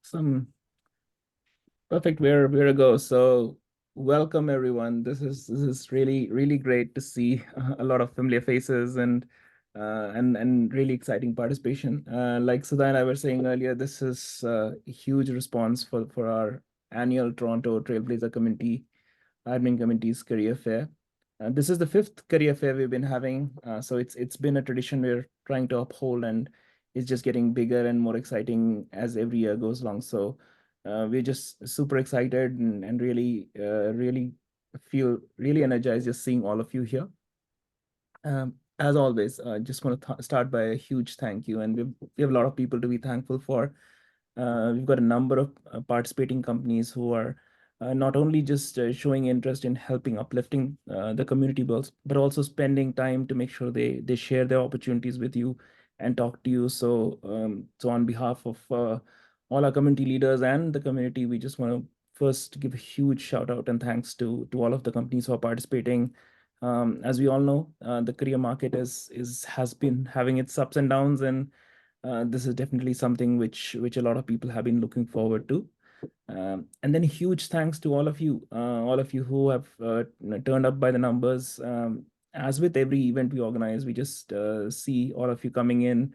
Some perfect where to go. So welcome everyone. This is really great to see a lot of familiar faces and really exciting participation. Like Sudha and I were saying earlier, this is a huge response for our annual Toronto Trailblazer Community Admin Committee's career fair. This is the fifth career fair we've been having, so it's been a tradition we're trying to uphold, and it's just getting bigger and more exciting as every year goes along. So we're just super excited and really feel really energized just seeing all of you here. As always, I just want to start by a huge thank you, and we have a lot of people to be thankful for. We've got a number of participating companies who are not only just showing interest in helping uplifting the community, but also spending time to make sure they share their opportunities with you and talk to you. So on behalf of all our community leaders and the community, we just want to first give a huge shout out and thanks to all of the companies who are participating. As we all know, the career market has been having its ups and downs, and this is definitely something which a lot of people have been looking forward to. And then huge thanks to all of you who have turned up by the numbers. As with every event we organize, we just see all of you coming in,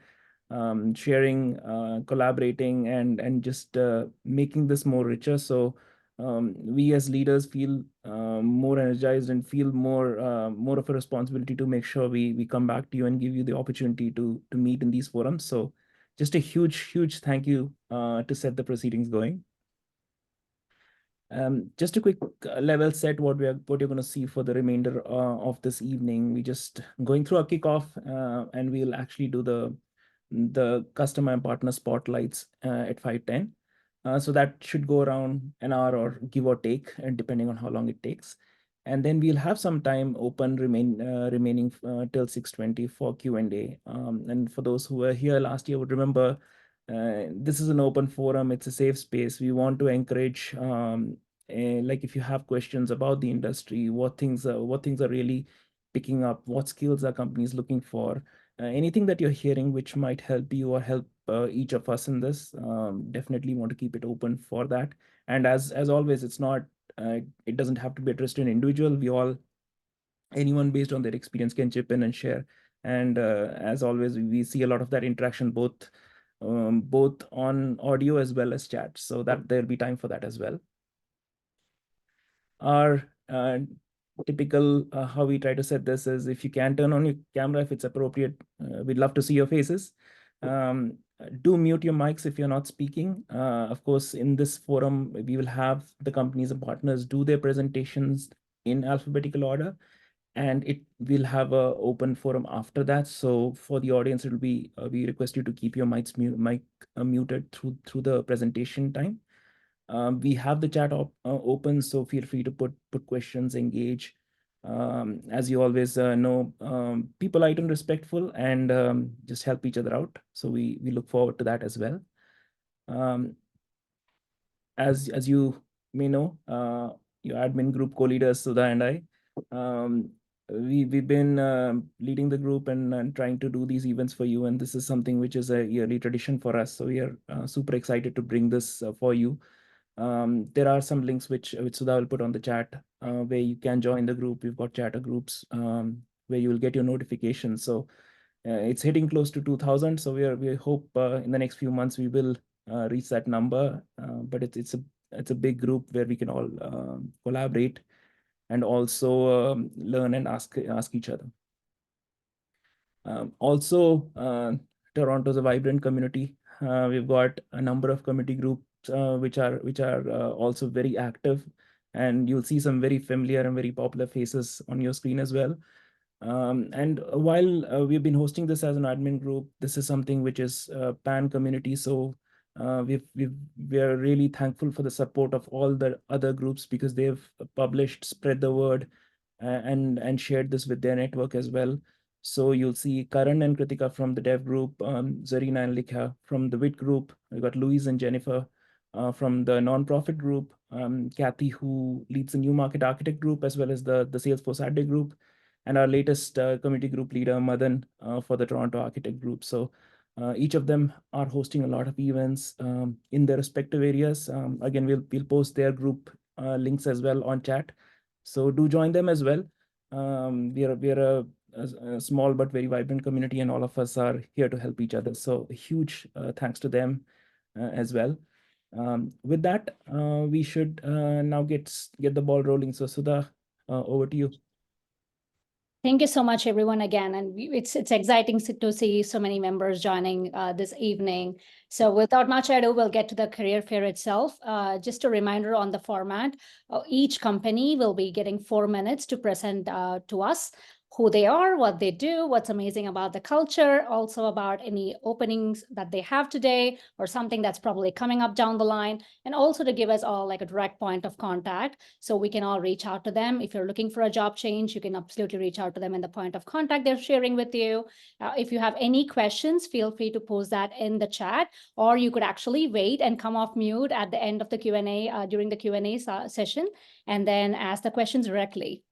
sharing, collaborating, and just making this more richer. So we as leaders feel more energized and feel more of a responsibility to make sure we come back to you and give you the opportunity to meet in these forums. So just a huge thank you to set the proceedings going. Just a quick level set what you're going to see for the remainder of this evening. We just going through a kickoff, and we'll actually do the customer and partner spotlights at 5:10. So that should go around an hour or give or take, and depending on how long it takes. And then we'll have some time open remaining till 6:20 for Q&A. And for those who were here last year would remember, this is an open forum. It's a safe space. We want to encourage, like if you have questions about the industry, what things are really picking up, what skills are companies looking for, anything that you're hearing which might help you or help each of us in this, definitely want to keep it open for that. And as always, it doesn't have to be addressed to an individual. Anyone based on their experience can chip in and share. And as always, we see a lot of that interaction both on audio as well as chat, so that there'll be time for that as well. Our typical how we try to set this is, if you can turn on your camera if it's appropriate, we'd love to see your faces. Do mute your mics if you're not speaking. Of course, in this forum, we will have the companies and partners do their presentations in alphabetical order, and it will have a open forum after that. So for the audience, it'll be we request you to keep your mic muted through the presentation time. We have the chat open, so feel free to put questions, engage. As you always know, polite and respectful, and just help each other out. So we look forward to that as well. As you may know, your admin group co-leaders Sudha and I, we've been leading the group and trying to do these events for you, and this is something which is a yearly tradition for us. So we are super excited to bring this for you. There are some links which Sudha will put on the chat, where you can join the group. We've got chatter groups where you will get your notifications. So it's hitting close to 2,000. So we hope in the next few months we will reach that number. But it's a big group where we can all collaborate and also learn and ask each other. Also, Toronto is a vibrant community. We've got a number of community groups which are also very active, and you'll see some very familiar and very popular faces on your screen as well. And while we've been hosting this as an admin group, this is something which is pan community. So we are really thankful for the support of all the other groups, because they've published, spread the word, and shared this with their network as well. So you'll see Karan and Kritika from the dev group, Zarina and Likha from the WIT group. We've got Louise and Jennifer from the nonprofit group, Kathy, who leads the new market architect group, as well as the Salesforce Ad group, and our latest community group leader, Madan, for the Toronto architect group. So Each of them are hosting a lot of events in their respective areas. Again, we'll post their group links as well on chat. So do join them as well. We are a small but very vibrant community, and all of us are here to help each other. So a huge thanks to them as well. With that, we should now get the ball rolling. So Sudha, over to you. Thank you so much, everyone, again. And it's exciting to see so many members joining this evening. So without much ado, we'll get to the career fair itself. Just a reminder on the format. Each company will be getting 4 minutes to present to us who they are, what they do, what's amazing about the culture, also about any openings that they have today or something that's probably coming up down the line, and also to give us all like a direct point of contact so we can all reach out to them. If you're looking for a job change, you can absolutely reach out to them in the point of contact they're sharing with you. If you have any questions, feel free to post that in the chat, or you could actually wait and come off mute at the end of the Q&A during the Q&A session and then ask the questions directly.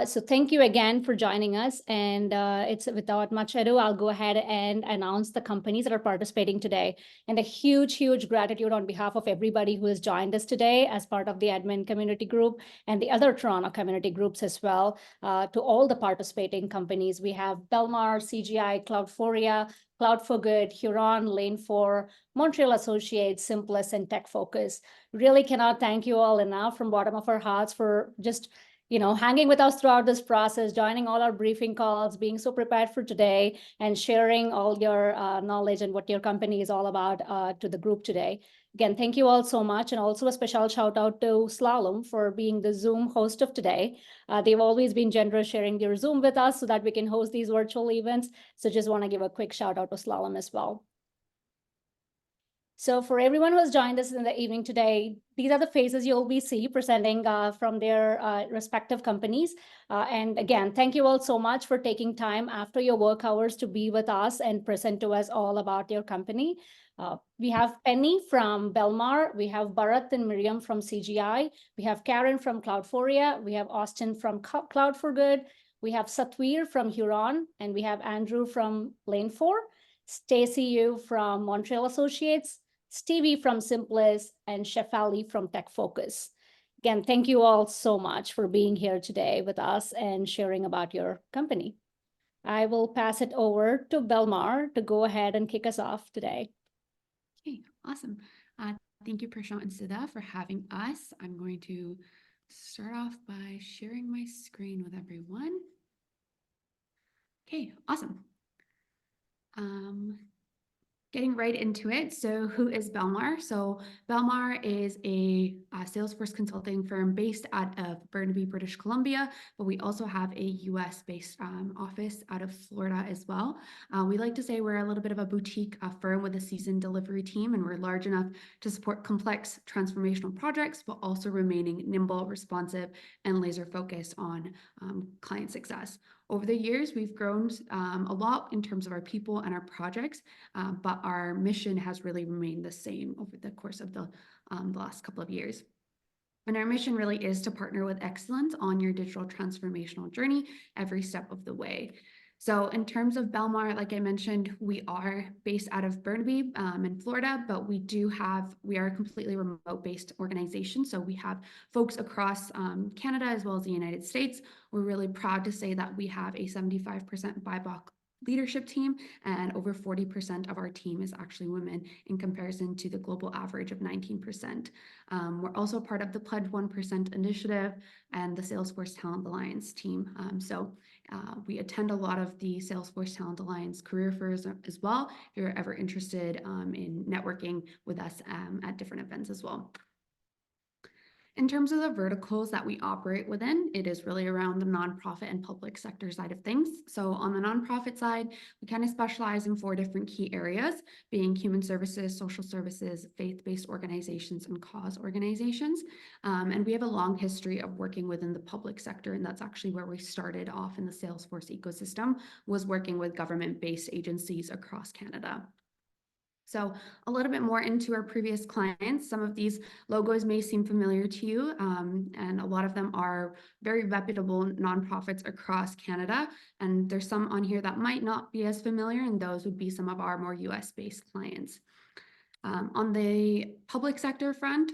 So thank you again for joining us. And it's without much ado, I'll go ahead and announce the companies that are participating today. And a huge, huge gratitude on behalf of everybody who has joined us today as part of the admin community group and the other Toronto community groups as well. To all the participating companies, we have Belmar, CGI, Cloudforia, Cloud for Good, Huron, Lane 4, Montreal Associates, Simplus, and Teqfocus. Really cannot thank you all enough from bottom of our hearts for just hanging with us throughout this process, joining all our briefing calls, being so prepared for today, and sharing all your knowledge and what your company is all about to the group today. Again, thank you all so much. And also a special shout out to Slalom for being the Zoom host of today. They've always been generous sharing their Zoom with us so that we can host these virtual events. So just want to give a quick shout out to Slalom as well. So for everyone who has joined us in the evening today, these are the faces you'll be see presenting from their respective companies. And again, thank you all so much for taking time after your work hours to be with us and present to us all about your company. We have Penny from Belmar, we have Bharat and Miriam from CGI, we have Karen from Cloudforia, we have Austin from Cloud for Good, we have Satvir from Huron, and we have Andrew from Lane 4, Stacy Yu from Montreal Associates, Stevie from Simplus, and Shefali from Teqfocus. Again, thank you all so much for being here today with us and sharing about your company. I will pass it over to Belmar to go ahead and kick us off today. Okay, awesome. Thank you, Prashant and Siddha, for having us. I'm going to start off by sharing my screen with everyone. Okay, awesome. Getting right into it. So who is Belmar? So Belmar is a Salesforce consulting firm based out of Burnaby, British Columbia, but we also have a US-based office out of Florida as well. We like to say we're a little bit of a boutique firm with a seasoned delivery team, and we're large enough to support complex transformational projects, but also remaining nimble, responsive, and laser focused on client success. Over the years, we've grown a lot in terms of our people and our projects, but our mission has really remained the same over the course of the last couple of years. And our mission really is to partner with excellence on your digital transformational journey every step of the way. So in terms of Belmar, like I mentioned, we are based out of Burnaby in Florida, but we are a completely remote-based organization. So we have folks across Canada as well as the United States. We're really proud to say that we have a 75% BIPOC leadership team, and over 40% of our team is actually women in comparison to the global average of 19%. We're also part of the Pledge 1% initiative and the Salesforce Talent Alliance team. We attend a lot of the Salesforce Talent Alliance career fairs as well, if you're ever interested in networking with us at different events as well. In terms of the verticals that we operate within, it is really around the nonprofit and public sector side of things. So on the nonprofit side, we kind of specialize in 4 different key areas, being human services, social services, faith-based organizations, and cause organizations. And we have a long history of working within the public sector, and that's actually where we started off in the Salesforce ecosystem, was working with government-based agencies across Canada. So a little bit more into our previous clients. Some of these logos may seem familiar to you, and a lot of them are very reputable nonprofits across Canada. And there's some on here that might not be as familiar, and those would be some of our more US-based clients. On the public sector front,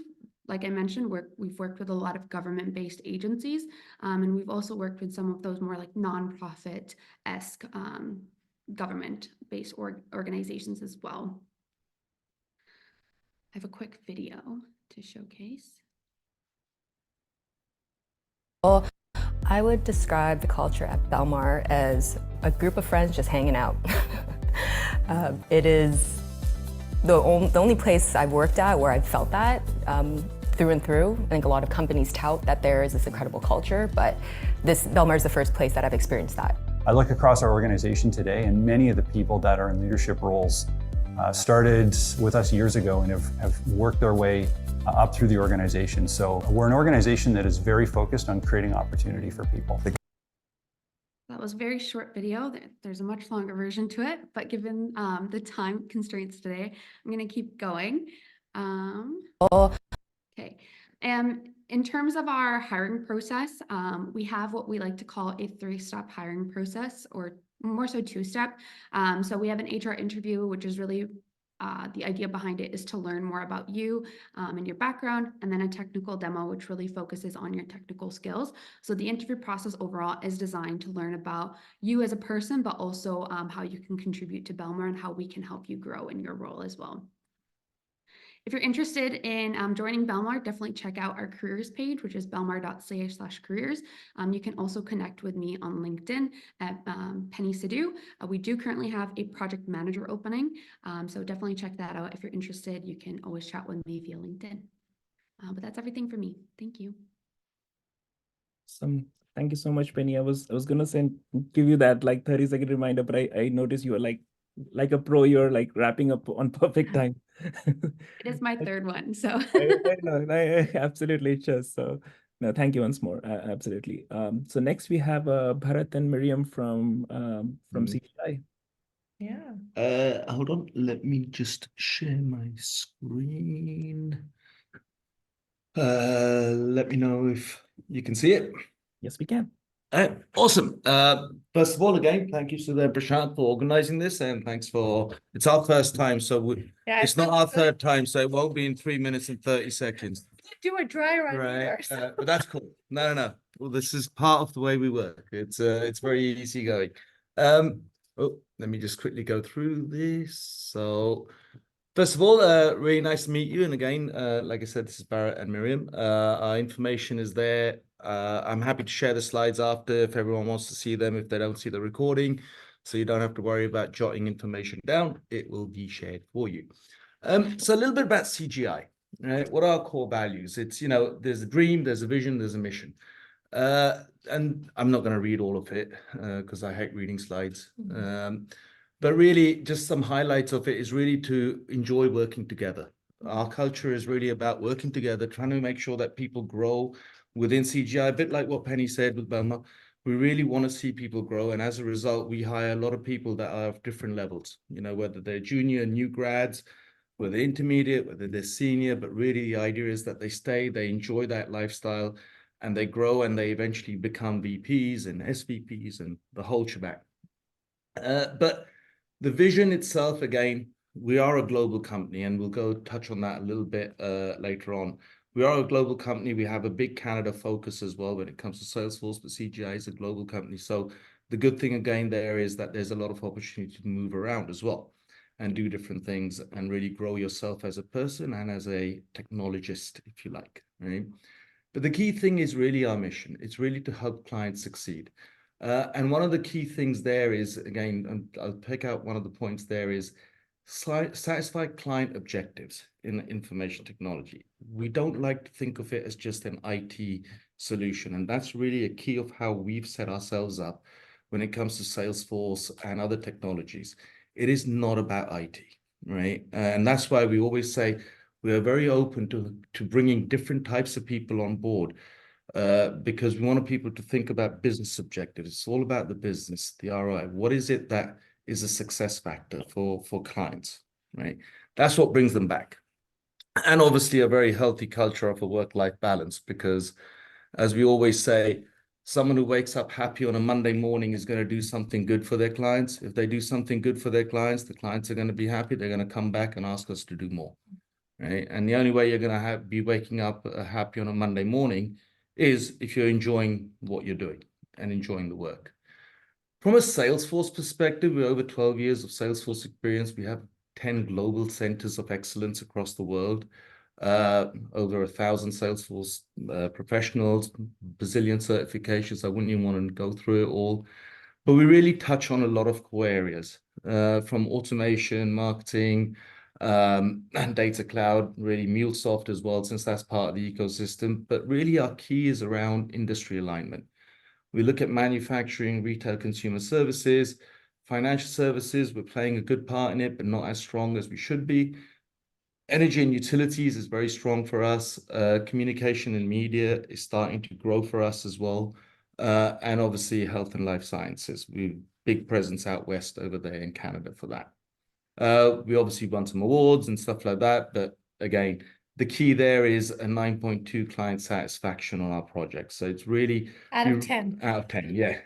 like I mentioned, we've worked with a lot of government-based agencies, and we've also worked with some of those more like nonprofit-esque government-based organizations as well. I have a quick video to showcase. Well, I would describe the culture at Belmar as a group of friends just hanging out. It is the only place I've worked at where I've felt that through and through. I think a lot of companies tout that there is this incredible culture, but Belmar is the first place that I've experienced that. I look across our organization today, and many of the people that are in leadership roles started with us years ago and have worked their way up through the organization. So we're an organization that is very focused on creating opportunity for people. That was a very short video. There's a much longer version to it, but given the time constraints today, I'm going to keep going. Okay. In terms of our hiring process, we have what we like to call a 3-step hiring process, or more so 2-step. So we have an HR interview, which is really the idea behind it is to learn more about you and your background, and then a technical demo, which really focuses on your technical skills. So the interview process overall is designed to learn about you as a person, but also how you can contribute to Belmar and how we can help you grow in your role as well. If you're interested in joining Belmar, definitely check out our careers page, which is belmar.ca/careers. You can also connect with me on LinkedIn at Penny Sidhu. We do currently have a project manager opening, so definitely check that out. If you're interested, you can always chat with me via LinkedIn. But that's everything for me. Thank you. Thank you so much, Penny. I was gonna give you that like 30-second reminder, but I noticed you were like a pro. You're like wrapping up on perfect time. It is my third one, so. I absolutely just so. No, thank you once more. Absolutely. So next we have Bharat and Miriam from CGI. Yeah. Hold on. Let me just share my screen. Let me know if you can see it. Yes, we can. Awesome. First of all, again, thank you to Prashant for organizing this, and thanks for it's our first time, so it's not our third time, so it won't be in 3 minutes and 30 seconds. Do a dry run Right, either, so. but that's cool. No. Well, this is part of the way we work. It's very easy going. Oh, let me just quickly go through this. So, first of all, really nice to meet you. And again, like I said, this is Barrett and Miriam. Our information is there. I'm happy to share the slides after if everyone wants to see them, if they don't see the recording. So you don't have to worry about jotting information down. It will be shared for you. So a little bit about CGI, right? What are our core values? It's, there's a dream, there's a vision, there's a mission. And I'm not going to read all of it because I hate reading slides. But really, just some highlights of it is really to enjoy working together. Our culture is really about working together, trying to make sure that people grow within CGI, a bit like what Penny said with Belmar. We really want to see people grow. And as a result, we hire a lot of people that are of different levels, whether they're junior, new grads, whether they're intermediate, whether they're senior. But really, the idea is that they stay, they enjoy that lifestyle, and they grow, and they eventually become VPs and SVPs and the whole shebang. But the vision itself, again, we are a global company, and we'll go touch on that a little bit later on. We are a global company. We have a big Canada focus as well when it comes to Salesforce, but CGI is a global company. So the good thing again there is that there's a lot of opportunity to move around as well and do different things and really grow yourself as a person and as a technologist, if you like, right? But the key thing is really our mission. It's really to help clients succeed. And one of the key things there is, again, and I'll pick out one of the points there is satisfy client objectives in information technology. We don't like to think of it as just an IT solution. And that's really a key of how we've set ourselves up when it comes to Salesforce and other technologies. It is not about IT, right? And that's why we always say we are very open to bringing different types of people on board. Because we want people to think about business objectives. It's all about the business, the ROI. What is it that is a success factor for clients, right? That's what brings them back. And obviously a very healthy culture of a work-life balance, because as we always say, someone who wakes up happy on a Monday morning is going to do something good for their clients. If they do something good for their clients, the clients are going to be happy. They're going to come back and ask us to do more, right? And the only way you're going to be waking up happy on a Monday morning is if you're enjoying what you're doing and enjoying the work. From a Salesforce perspective, we're over 12 years of Salesforce experience. We have 10 global centers of excellence across the world, over 1,000 Salesforce professionals, bazillion certifications. I wouldn't even want to go through it all, but we really touch on a lot of core areas, from automation, marketing, and data cloud, really MuleSoft as well, since that's part of the ecosystem. But really our key is around industry alignment. We look at manufacturing, retail, consumer services, financial services. We're playing a good part in it, but not as strong as we should be. Energy and utilities is very strong for us. Communication and media is starting to grow for us as well. And obviously health and life sciences. We've big presence out west over there in Canada for that. We obviously won some awards and stuff like that, but again, the key there is a 9.2 client satisfaction on our projects. So it's really Out of 10. Out of 10, yeah.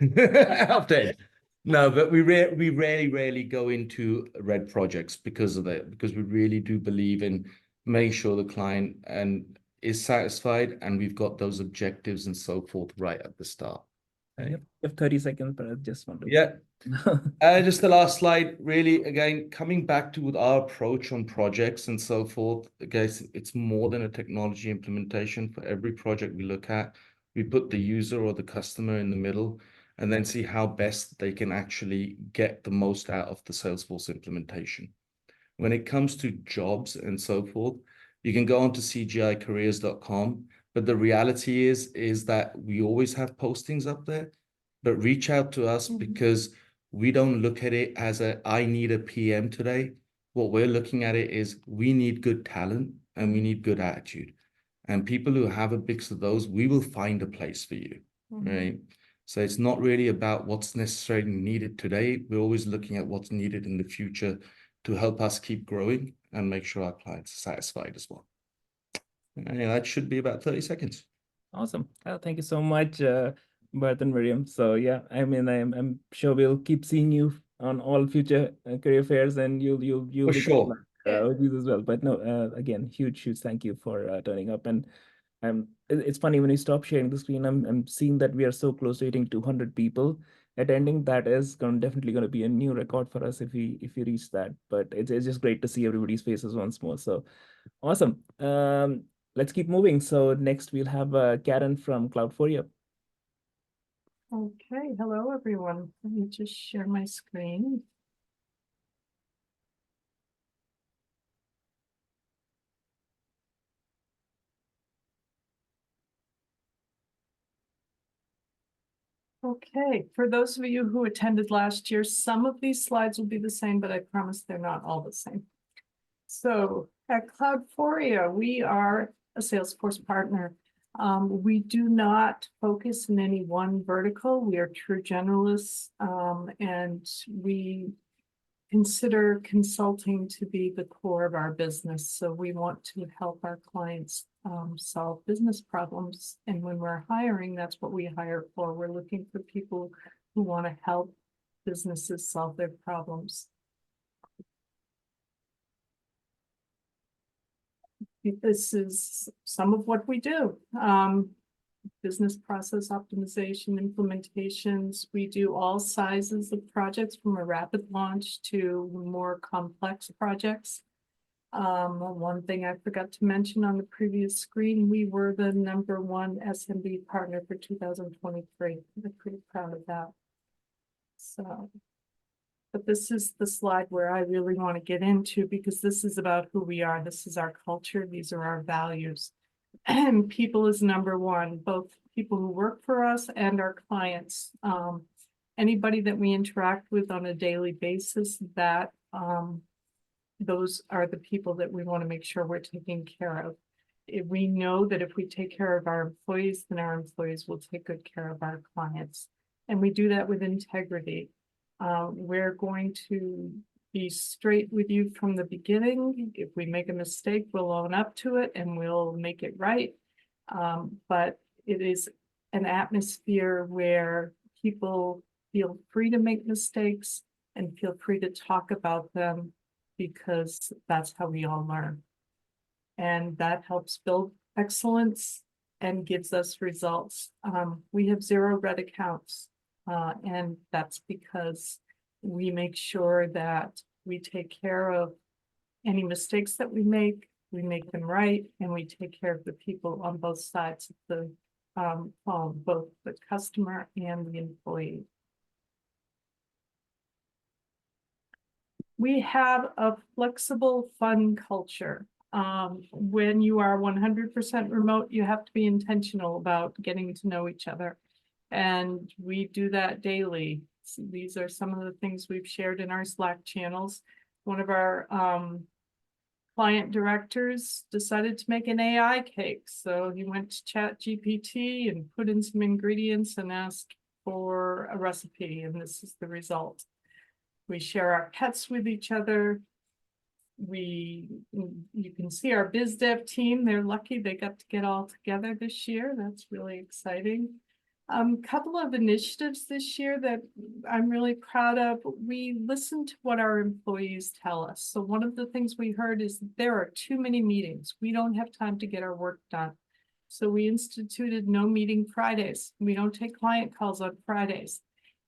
Out of 10. No, but we rarely go into red projects because of that, because we really do believe in making sure the client is satisfied, and we've got those objectives and so forth right at the start. Yep, you have 30 seconds, but I just want to. Yeah. Just the last slide, really, again, coming back to with our approach on projects and so forth, guys, it's more than a technology implementation. For every project we look at, we put the user or the customer in the middle and then see how best they can actually get the most out of the Salesforce implementation. When it comes to jobs and so forth, you can go on to cgicareers.com, but the reality is that we always have postings up there, but reach out to us because we don't look at it as I need a PM today. What we're looking at it is we need good talent and we need good attitude. And people who have a mix of those, we will find a place for you, right? So it's not really about what's necessarily needed today. We're always looking at what's needed in the future to help us keep growing and make sure our clients are satisfied as well. And that should be about 30 seconds. Awesome. Thank you so much, Bart and Miriam. So yeah, I mean, I'm sure we'll keep seeing you on all future career fairs, and you'll For be sure. with these as well. But no, again, huge thank you for turning up. And it's funny when you stop sharing the screen, I'm seeing that we are so close to hitting 200 people attending. That is definitely going to be a new record for us if we reach that. But it's just great to see everybody's faces once more. So awesome. Let's keep moving. So next we'll have Karen from Cloudforia. Okay, hello everyone. Let me just share my screen. Okay, for those of you who attended last year, some of these slides will be the same, but I promise they're not all the same. So at Cloudforia, we are a Salesforce partner. We do not focus in any one vertical. We are true generalists, and we consider consulting to be the core of our business. So we want to help our clients solve business problems. And when we're hiring, that's what we hire for. We're looking for people who want to help businesses solve their problems. This is some of what we do. Business process optimization, implementations. We do all sizes of projects, from a rapid launch to more complex projects. One thing I forgot to mention on the previous screen, we were the #1 SMB partner for 2023. I'm pretty proud of that. So, but this is the slide where I really want to get into, because this is about who we are. This is our culture. These are our values. And people is #1, both people who work for us and our clients. Anybody that we interact with on a daily basis, that those are the people that we want to make sure we're taking care of. If we know that if we take care of our employees, then our employees will take good care of our clients. And we do that with integrity. We're going to be straight with you from the beginning. If we make a mistake, we'll own up to it and we'll make it right. But it is an atmosphere where people feel free to make mistakes and feel free to talk about them, because that's how we all learn. And that helps build excellence and gives us results. We have 0 red accounts, and that's because we make sure that we take care of any mistakes that we make them right, and we take care of the people on both sides of the phone, both the customer and the employee. We have a flexible, fun culture. When you are 100% remote, you have to be intentional about getting to know each other. And we do that daily. So these are some of the things we've shared in our Slack channels. One of our client directors decided to make an AI cake. So he went to ChatGPT and put in some ingredients and asked for a recipe, and this is the result. We share our pets with each other. You can see our biz dev team. They're lucky they got to get all together this year. That's really exciting. Couple of initiatives this year that I'm really proud of. We listened to what our employees tell us. So one of the things we heard is that there are too many meetings. We don't have time to get our work done. So we instituted no meeting Fridays. We don't take client calls on Fridays.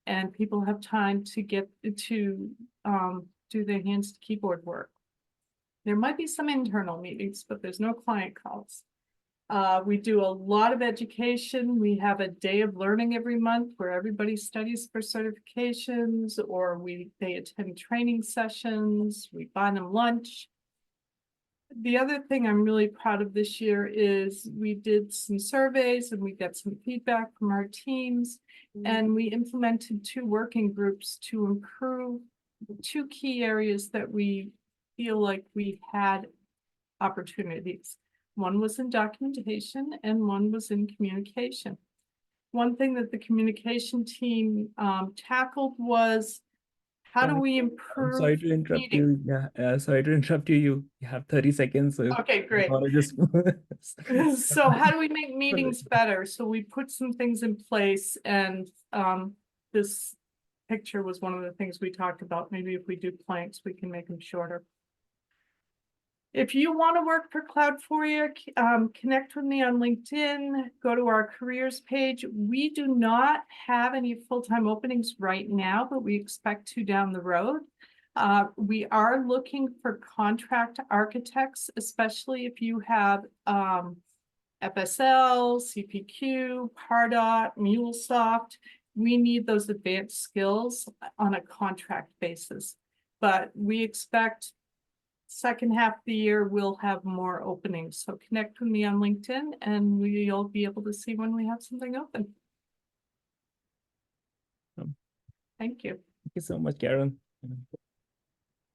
And people have time to get to do their hands to keyboard work. There might be some internal meetings, but there's no client calls. We do a lot of education. We have a day of learning every month where everybody studies for certifications, or they attend training sessions. We buy them lunch. The other thing I'm really proud of this year is we did some surveys and we got some feedback from our teams, and we implemented 2 working groups to improve 2 key areas that we feel like we had opportunities. One was in documentation and one was in communication. One thing that the communication team tackled was, how do we improve? I'm sorry to interrupt meetings? you. Yeah, sorry to interrupt you. You have 30 seconds. So Okay, great. just So how do we make meetings better? So we put some things in place, and this picture was one of the things we talked about. Maybe if we do planks, we can make them shorter. If you want to work for Cloudforia, connect with me on LinkedIn, go to our careers page. We do not have any full-time openings right now, but we expect to down the road. We are looking for contract architects, especially if you have FSL, CPQ, Pardot, MuleSoft. We need those advanced skills on a contract basis, but we expect second half of the year we'll have more openings. So connect with me on LinkedIn and we'll be able to see when we have something open. Thank you. Thank you so much, Karen.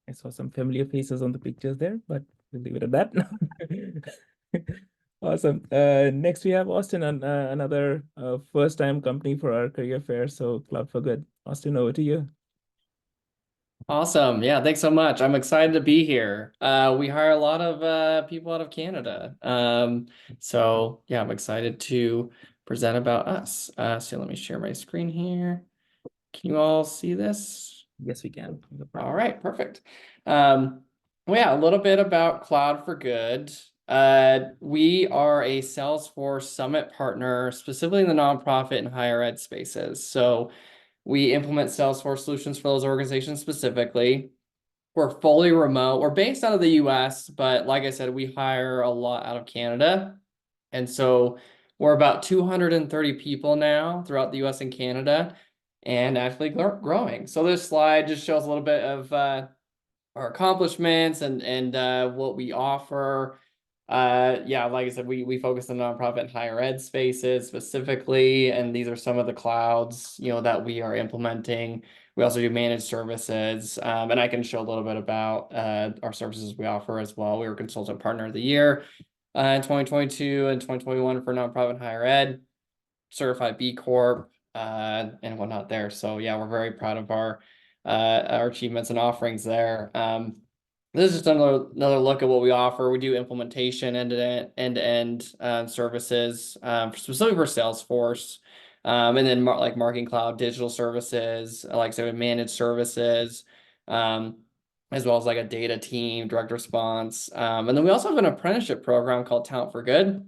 I saw some familiar faces on the pictures there, but we'll leave it at that. Awesome. Next we have Austin, on another first-time company for our career fair. So Cloud for Good. Austin, over to you. Awesome. Yeah, thanks so much. I'm excited to be here. We hire a lot of people out of Canada. So yeah, I'm excited to present about us. So let me share my screen here. Can you all see this? Yes, we can. No All problem. right, perfect. Well, yeah, a little bit about Cloud for Good. We are a Salesforce Summit partner, specifically in the nonprofit and higher ed spaces. So we implement Salesforce solutions for those organizations specifically. We're fully remote. We're based out of the US, but like I said, we hire a lot out of Canada. And so we're about 230 people now throughout the US and Canada, and actually growing. So this slide just shows a little bit of our accomplishments and what we offer. Yeah, like I said, we focus on nonprofit and higher ed spaces specifically, and these are some of the clouds, that we are implementing. We also do managed services, and I can show a little bit about our services we offer as well. We were Consultant Partner of the Year in 2022 and 2021 for nonprofit and higher ed, certified B Corp, and whatnot there. So yeah, we're very proud of our our achievements and offerings there. This is just another look at what we offer. We do implementation end-to-end services, specifically for Salesforce, and then like Marketing Cloud, digital services, like I said, managed services, as well as like a data team, direct response. And then we also have an apprenticeship program called Talent for Good,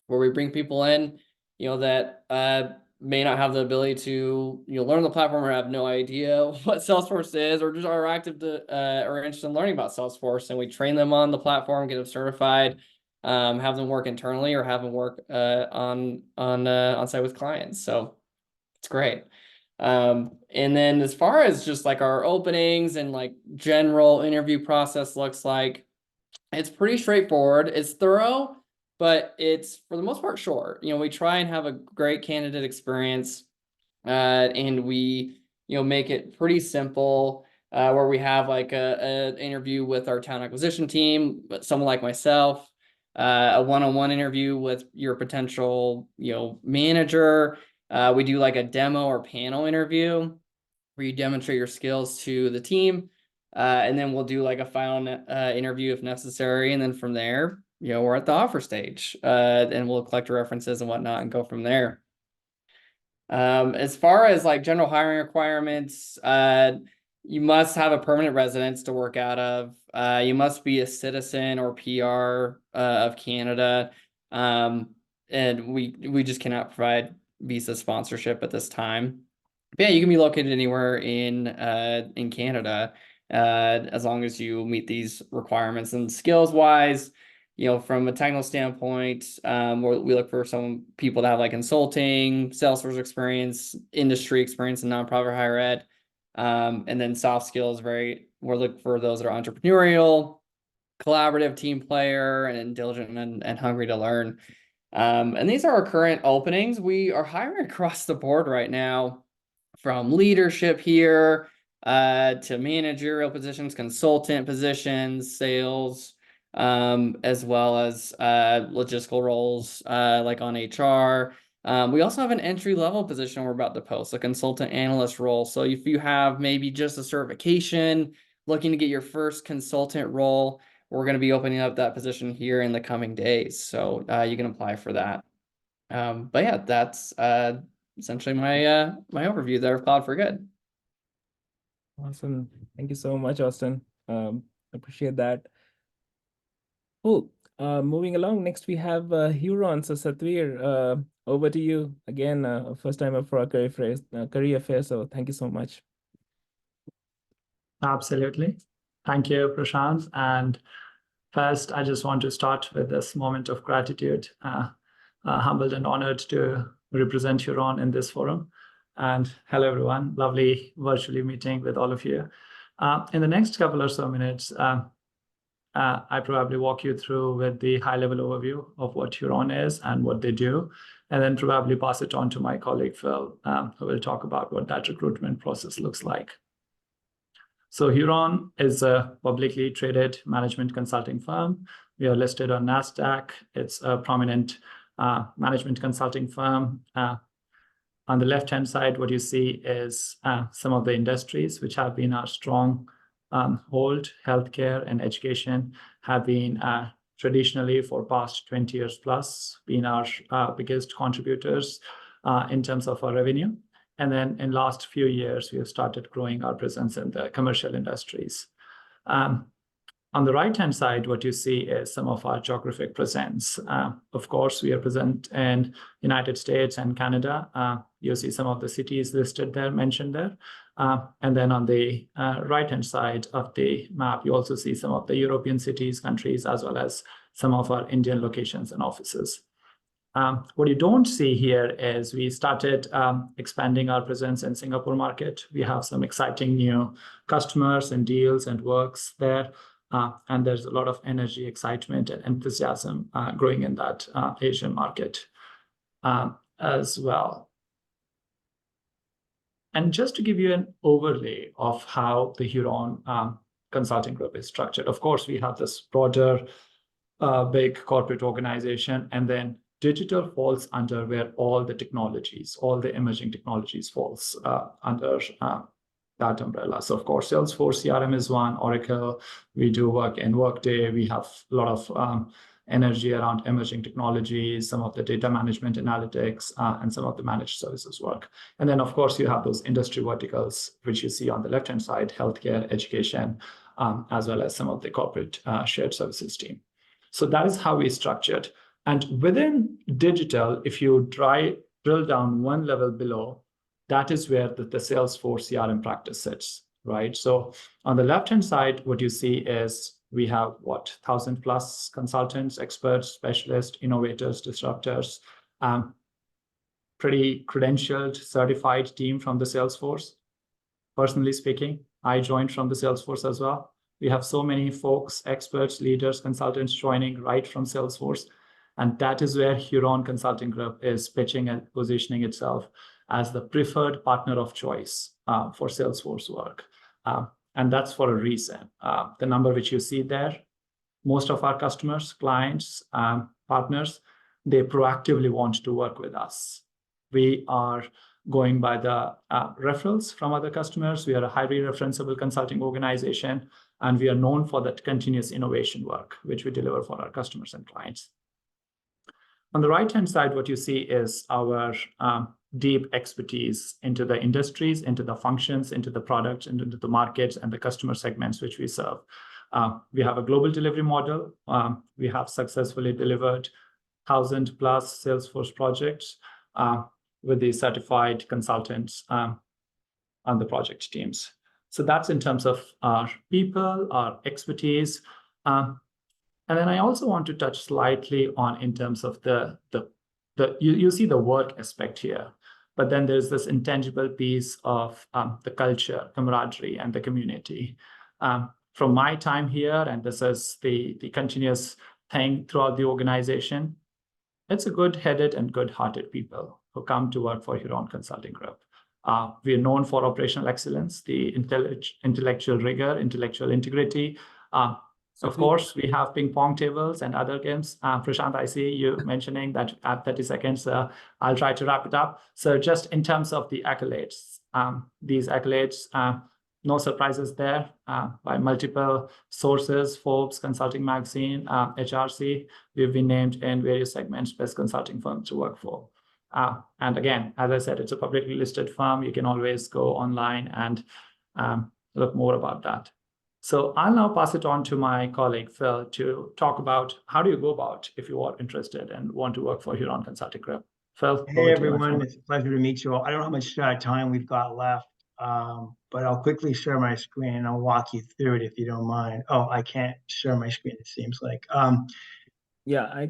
where we bring people in, that may not have the ability to learn the platform or have no idea what Salesforce is, or just are active or interested in learning about Salesforce, and we train them on the platform, get them certified, have them work internally or have them work on site with clients. So it's great. And then as far as just like our openings and like general interview process looks like, it's pretty straightforward. It's thorough, but it's for the most part short. We try and have a great candidate experience, and we make it pretty simple, where we have like an interview with our talent acquisition team, but someone like myself, a one-on-one interview with your potential manager. We do like a demo or panel interview where you demonstrate your skills to the team, and then we'll do like a final interview if necessary, and then from there we're at the offer stage, and we'll collect references and whatnot and go from there. As far as like general hiring requirements, you must have a permanent residence to work out of. You must be a citizen or PR of Canada, and we just cannot provide visa sponsorship at this time. But yeah, you can be located anywhere in Canada, as long as you meet these requirements. And skills wise, from a technical standpoint, we look for some people that have like consulting, Salesforce experience, industry experience in nonprofit higher ed. And then soft skills, we're looking for those that are entrepreneurial, collaborative, team player, and diligent and hungry to learn. And these are our current openings. We are hiring across the board right now, from leadership here to managerial positions, consultant positions, sales, as well as logistical roles like on HR. We also have an entry-level position we're about to post, a consultant analyst role. So if you have maybe just a certification, looking to get your first consultant role, we're going to be opening up that position here in the coming days. So you can apply for that. But yeah, that's essentially my overview there of Cloud for Good. Awesome. Thank you so much, Austin. Appreciate that. Cool. Moving along, next we have Huron. So Satvir, over to you again. First time up for our career fair. So thank you so much. Absolutely. Thank you, Prashant. And first, I just want to start with this moment of gratitude. Humbled and honored to represent Huron in this forum. And hello, everyone. Lovely virtually meeting with all of you. In the next couple or so minutes, I probably walk you through with the high-level overview of what Huron is and what they do, and then probably pass it on to my colleague, Phil, who will talk about what that recruitment process looks like. So Huron is a publicly traded management consulting firm. We are listed on NASDAQ. It's a prominent management consulting firm. On the left-hand side, what you see is some of the industries which have been our strong hold. Healthcare and education have been traditionally for past 20 years plus been our biggest contributors in terms of our revenue. And then in last few years, we have started growing our presence in the commercial industries. On the right-hand side, what you see is some of our geographic presence. Of course, we are present in United States and Canada. You see some of the cities listed there, mentioned there. And then on the right-hand side of the map, you also see some of the European cities, countries, as well as some of our Indian locations and offices. What you don't see here is we started expanding our presence in Singapore market. We have some exciting new customers and deals and works there. And there's a lot of energy, excitement, and enthusiasm growing in that Asian market as well. And just to give you an overlay of how the Huron Consulting Group is structured, of course, we have this broader, big corporate organization, and then digital falls under where all the technologies, all the emerging technologies falls under that umbrella. So of course, Salesforce CRM is one, Oracle, we do work in Workday, we have a lot of energy around emerging technologies, some of the data management analytics, and some of the managed services work. And then of course, you have those industry verticals, which you see on the left-hand side, healthcare, education, as well as some of the corporate shared services team. So that is how we structured. And within digital, if you drill down one level below, that is where the Salesforce CRM practice sits, right? So on the left-hand side, what you see is we have 1,000+ consultants, experts, specialists, innovators, disruptors, pretty credentialed, certified team from the Salesforce. Personally speaking, I joined from the Salesforce as well. We have so many folks, experts, leaders, consultants joining right from Salesforce. And that is where Huron Consulting Group is pitching and positioning itself as the preferred partner of choice for Salesforce work. And that's for a reason. The number which you see there, most of our customers, clients, partners, they proactively want to work with us. We are going by the referrals from other customers. We are a highly referenceable consulting organization, and we are known for that continuous innovation work, which we deliver for our customers and clients. On the right-hand side, what you see is our deep expertise into the industries, into the functions, into the products, and into the markets and the customer segments which we serve. We have a global delivery model. We have successfully delivered 1,000+ Salesforce projects with the certified consultants on the project teams. So that's in terms of our people, our expertise. And then I also want to touch slightly on in terms of you see the work aspect here, but then there's this intangible piece of the culture, camaraderie, and the community. From my time here, and this is the continuous thing throughout the organization, it's a good-headed and good-hearted people who come to work for Huron Consulting Group. We are known for operational excellence, the intellectual rigor, intellectual integrity. Of course, we have ping pong tables and other games. Prashant, I see you mentioning that at 30 seconds, I'll try to wrap it up. So just in terms of the accolades, these accolades, no surprises there, by multiple sources, Forbes, Consulting Magazine, HRC, we've been named in various segments, best consulting firm to work for. And again, as I said, it's a publicly listed firm. You can always go online and look more about that. So I'll now pass it on to my colleague, Phil, to talk about how do you go about if you are interested and want to work for Huron Consulting Group. Phil. Hey, everyone. It's a pleasure to meet you all. I don't know how much time we've got left, but I'll quickly share my screen and I'll walk you through it if you don't mind. Oh, I can't share my screen, it seems like. Yeah,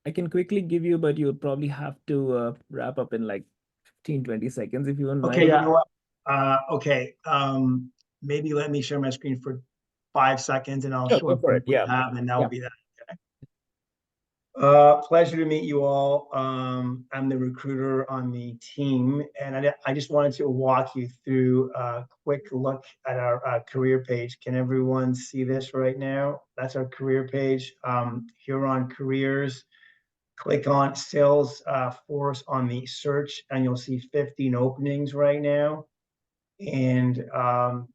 I can quickly give you, but you'll probably have to wrap up in like 15-20 seconds if you want. Okay, you know what? Okay, maybe let me share my screen for 5 seconds and I'll show go for it. Yeah, and that will be that. Okay. Pleasure to meet you all. I'm the recruiter on the team, and I just wanted to walk you through a quick look at our career page. Can everyone see this right now? That's our career page. Huron Careers. Click on Salesforce on the search, and you'll see 15 openings right now. And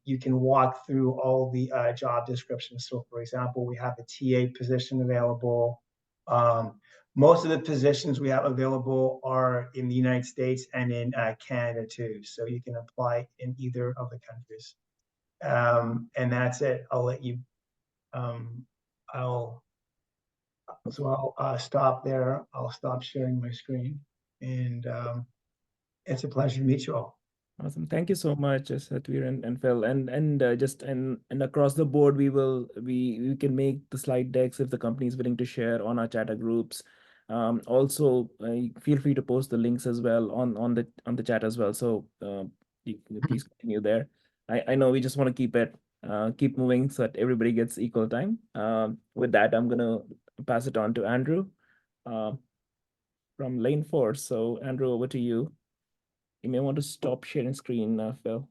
you can walk through all the job descriptions. So for example, we have a TA position available. Most of the positions we have available are in the United States and in Canada too. So you can apply in either of the countries. And that's it. I'll let you, I'll stop there. I'll stop sharing my screen. And it's a pleasure to meet you all. Awesome. Thank you so much, Satvir and Phil. And across the board, we can make the slide decks if the company is willing to share on our chatter groups. Also, feel free to post the links as well on the chat as well. So please continue there. I know we just want to keep moving so that everybody gets equal time. With that, I'm gonna pass it on to Andrew from Lane Force. So Andrew, over to you. You may want to stop sharing screen, Phil.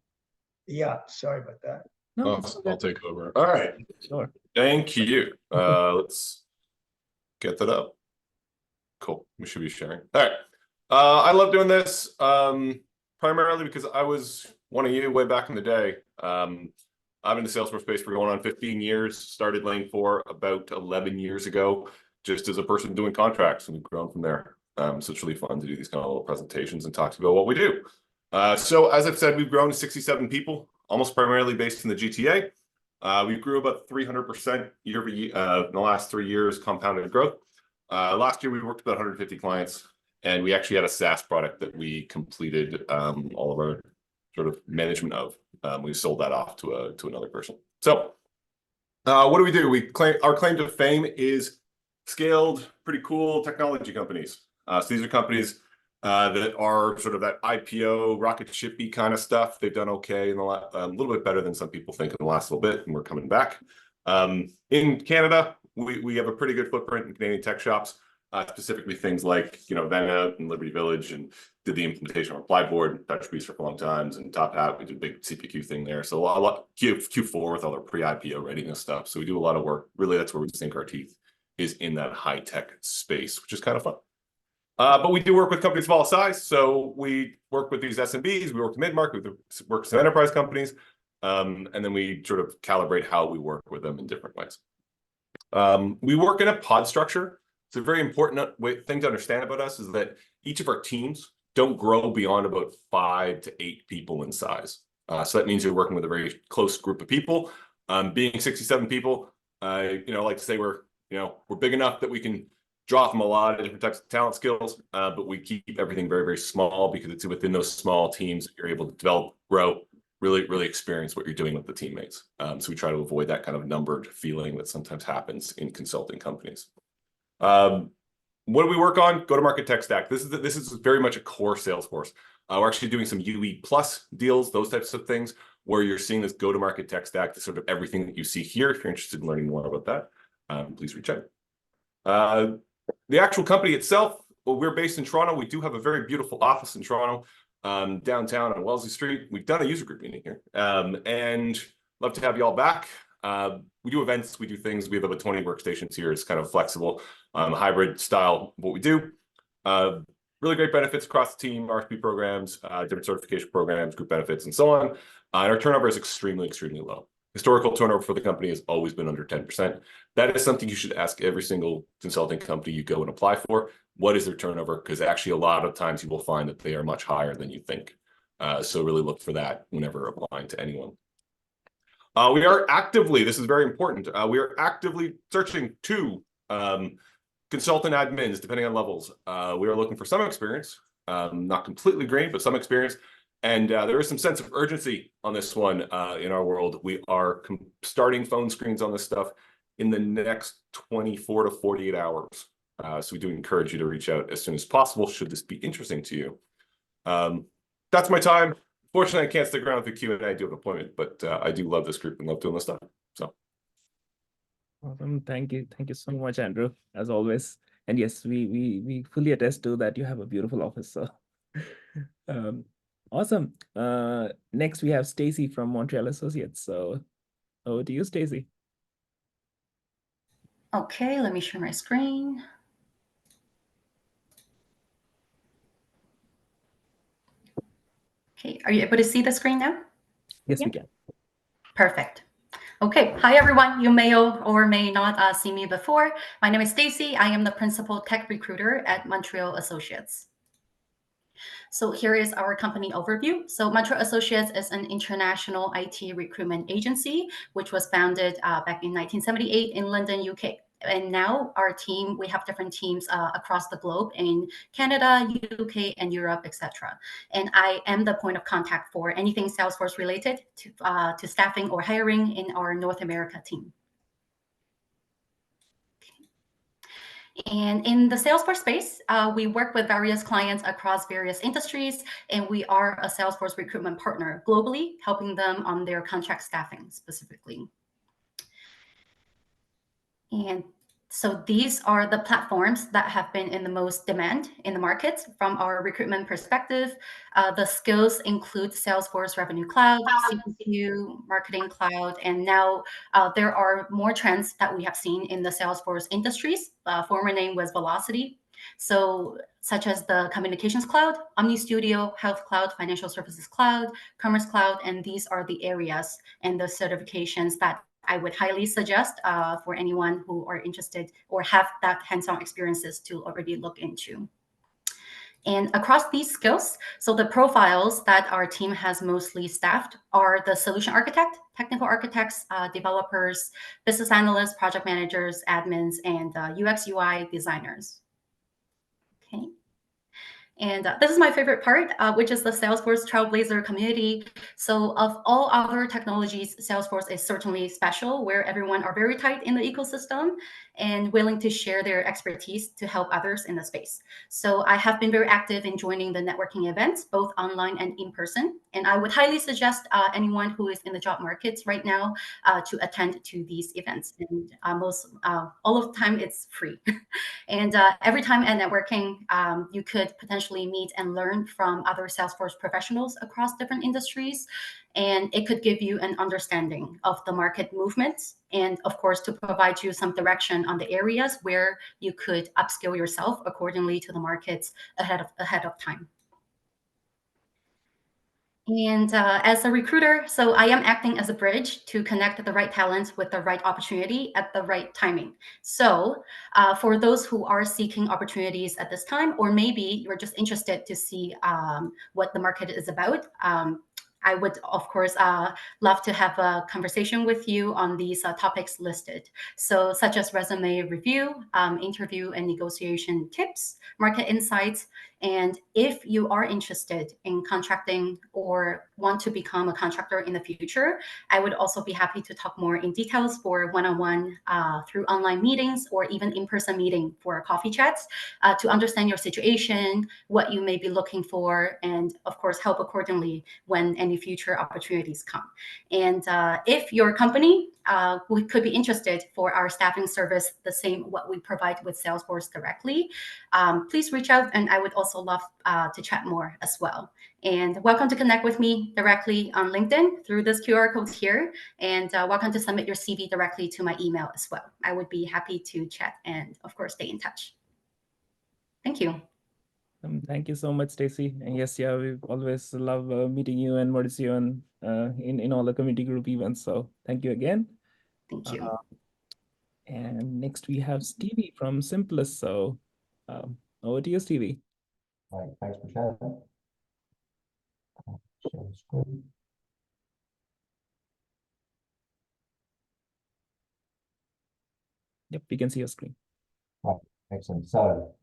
Yeah, sorry about that. No, I'll take over. All right. Sure. Thank you. Let's get that up. Cool. We should be sharing. All right. I love doing this primarily because I was one of you way back in the day. I'm in the Salesforce space for going on 15 years, started Lane 4 about 11 years ago, just as a person doing contracts, and we've grown from there. So it's really fun to do these kind of little presentations and talk about what we do. So as I've said, we've grown to 67 people, almost primarily based in the GTA. We grew about 300% year over year in the last 3 years, compounded growth. Last year, we worked with about 150 clients, and we actually had a SaaS product that we completed all of our sort of management of. We sold that off to another person. So what do? Our claim to fame is scaled, pretty cool technology companies. So these are companies that are sort of that IPO, rocket ship-y kind of stuff. They've done okay in the a little bit better than some people think in the last little bit, and we're coming back. In Canada, we have a pretty good footprint in Canadian tech shops, specifically things like, Vena and Liberty Village, and did the implementation of Applyboard, TouchBeast for long times, and Top Hat. We did a big CPQ thing there. So a lot Q4 with all our pre-IPO readiness stuff. So we do a lot of work. Really, that's where we sink our teeth, is in that high tech space, which is kind of fun. But we do work with companies of all size. So we work with these SMBs, we work with mid-market, we work with some enterprise companies, and then we sort of calibrate how we work with them in different ways. We work in a pod structure. So a very important thing to understand about us is that each of our teams don't grow beyond about 5 to 8 people in size. So that means you're working with a very close group of people. Being 67 people, I like to say we're big enough that we can draw from a lot of different types of talent skills, but we keep everything very, very small, because it's within those small teams that you're able to develop, grow, really experience what you're doing with the teammates. So we try to avoid that kind of numbered feeling that sometimes happens in consulting companies. What do we work on? Go-to-market tech stack. This is very much a core Salesforce. We're actually doing some UE plus deals, those types of things, where you're seeing this go-to-market tech stack, to sort of everything that you see here. If you're interested in learning more about that, please reach out. The actual company itself, well, we're based in Toronto. We do have a very beautiful office in Toronto, downtown on Wellesley Street. We've done a user group meeting here, and love to have you all back. We do events, we do things. We have about 20 workstations here. It's kind of flexible, hybrid style what we do. Really great benefits across the team, RFP programs, different certification programs, group benefits, and so on. And our turnover is extremely low. Historical turnover for the company has always been under 10%. That is something you should ask every single consulting company you go and apply for. What is their turnover? Because actually a lot of times you will find that they are much higher than you think. So really look for that whenever applying to anyone. We are actively, this is very important, we are actively searching to consultant admins, depending on levels. We are looking for some experience, not completely green, but some experience. And there is some sense of urgency on this one in our world. We are starting phone screens on this stuff in the next 24 to 48 hours. So we do encourage you to reach out as soon as possible, should this be interesting to you. That's my time. Fortunately, I can't stick around for Q&A. I do have an appointment, but I do love this group and love doing this stuff. So awesome. Thank you so much, Andrew, as always. And yes, we fully attest to that. You have a beautiful office. So awesome. Next we have Stacy from Montreal Associates. So over to you, Stacy. Okay, let me share my screen. Okay, are you able to see the screen now? Yes, we can. Perfect. Okay, hi everyone. You may or may not see me before. My name is Stacy. I am the principal tech recruiter at Montreal Associates. So here is our company overview. So Montreal Associates is an international IT recruitment agency, which was founded back in 1978 in London, UK. And now our team, we have different teams across the globe in Canada, UK, and Europe, etc. And I am the point of contact for anything Salesforce related to staffing or hiring in our North America team. And in the Salesforce space, we work with various clients across various industries, and we are a Salesforce recruitment partner globally, helping them on their contract staffing specifically. And so these are the platforms that have been in the most demand in the market from our recruitment perspective. The skills include Salesforce Revenue Cloud, CPQ, Marketing Cloud, and now there are more trends that we have seen in the Salesforce industries. Former name was Velocity. So such as the Communications Cloud, Omni Studio, Health Cloud, Financial Services Cloud, Commerce Cloud, and these are the areas and the certifications that I would highly suggest for anyone who are interested or have that hands-on experiences to already look into. And across these skills, so the profiles that our team has mostly staffed are the solution architect, technical architects, developers, business analysts, project managers, admins, and UX UI designers. Okay. And this is my favorite part, which is the Salesforce Trailblazer community. So of all other technologies, Salesforce is certainly special, where everyone are very tight in the ecosystem and willing to share their expertise to help others in the space. So I have been very active in joining the networking events, both online and in person. And I would highly suggest anyone who is in the job markets right now to attend to these events. And all of the time, it's free. And every time at networking, you could potentially meet and learn from other Salesforce professionals across different industries. And it could give you an understanding of the market movements and, of course, to provide you some direction on the areas where you could upskill yourself accordingly to the markets ahead of time. And as a recruiter, so I am acting as a bridge to connect the right talents with the right opportunity at the right timing. So for those who are seeking opportunities at this time, or maybe you're just interested to see what the market is about, I would, of course, love to have a conversation with you on these topics listed. So such as resume review, interview and negotiation tips, market insights. And if you are interested in contracting or want to become a contractor in the future, I would also be happy to talk more in details for one-on-one through online meetings or even in-person meeting for coffee chats to understand your situation, what you may be looking for, and of course, help accordingly when any future opportunities come. And if your company could be interested for our staffing service, the same what we provide with Salesforce directly, please reach out, and I would also love to chat more as well. And welcome to connect with me directly on LinkedIn through this QR code here, and welcome to submit your CV directly to my email as well. I would be happy to chat and, of course, stay in touch. Thank you. Thank you so much, Stacy. And yes, yeah, we always love meeting you and Mauricio and in all the community group events. So thank you again. Thank you. And next we have Stevie from Simplus. So over to you, Stevie. Right, thanks for sharing. Share the screen. Yep, we can see your screen. Right, excellent. So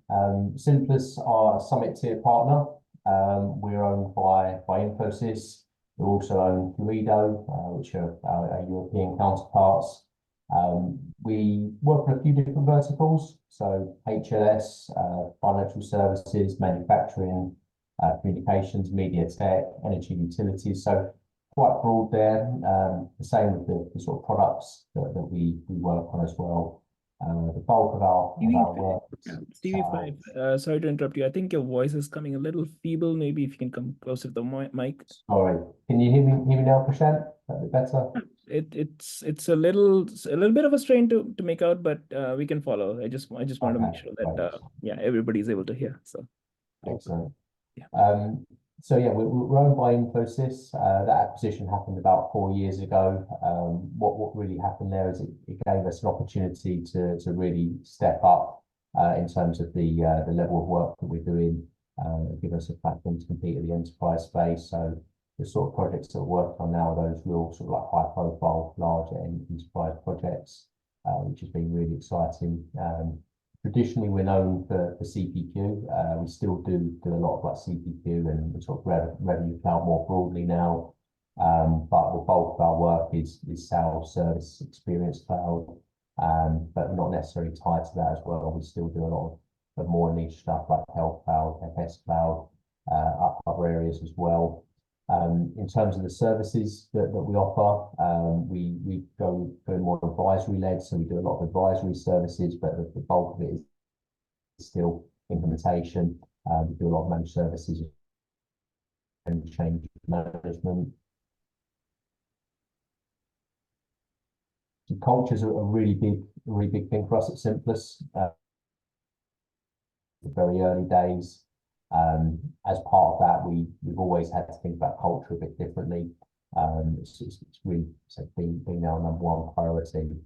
Simplus are a Summit tier partner. We're owned by Infosys. We're also owned Fluido, which are our European counterparts. We work on a few different verticals. So HLS, financial services, manufacturing, communications, media tech, energy utilities. So quite broad there. The same with the sort of products that we work on as well. The bulk of our work. Stevie, sorry to interrupt you. I think your voice is coming a little feeble. Maybe if you can come closer to the mic. Sorry, can you hear me now, Prashant? A bit better. It's a little bit of a strain to make out, but we can follow. I just want to make sure that yeah, everybody's able to hear. So excellent. Yeah. So yeah, we're owned by Infosys. That acquisition happened about 4 years ago. What really happened there is it gave us an opportunity to really step up in terms of the level of work that we're doing. Give us a platform to compete in the enterprise space. So the sort of projects that we're working on now are those real sort of like high profile, larger enterprise projects, which has been really exciting. Traditionally, we're known for CPQ. We still do a lot of like CPQ and sort of revenue cloud more broadly now. But the bulk of our work is sales, service, experience cloud, but not necessarily tied to that as well. We still do a lot of more niche stuff like health cloud, FS cloud, other areas as well. In terms of the services that we offer, we go more advisory led, so we do a lot of advisory services, but the bulk of it is still implementation. We do a lot of managed services and change management. So culture is a really big thing for us at Simplus. very early days. As part of that, we've always had to think about culture a bit differently. It's really been our #1 priority.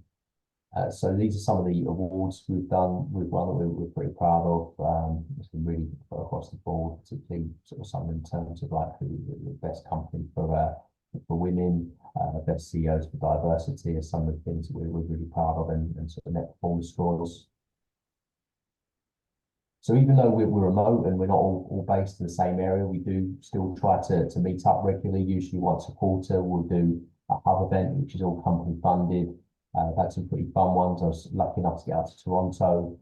So these are some of the awards we've won that we're pretty proud of. It's been really across the board, particularly sort of something in terms of like the best company for women, best CEOs for diversity are some of the things that we're really proud of, and sort of net performance scores. So even though we're remote and we're not all based in the same area, we do still try to meet up regularly. Usually once a quarter, we'll do a hub event, which is all company funded. I've had some pretty fun ones. I was lucky enough to get out to Toronto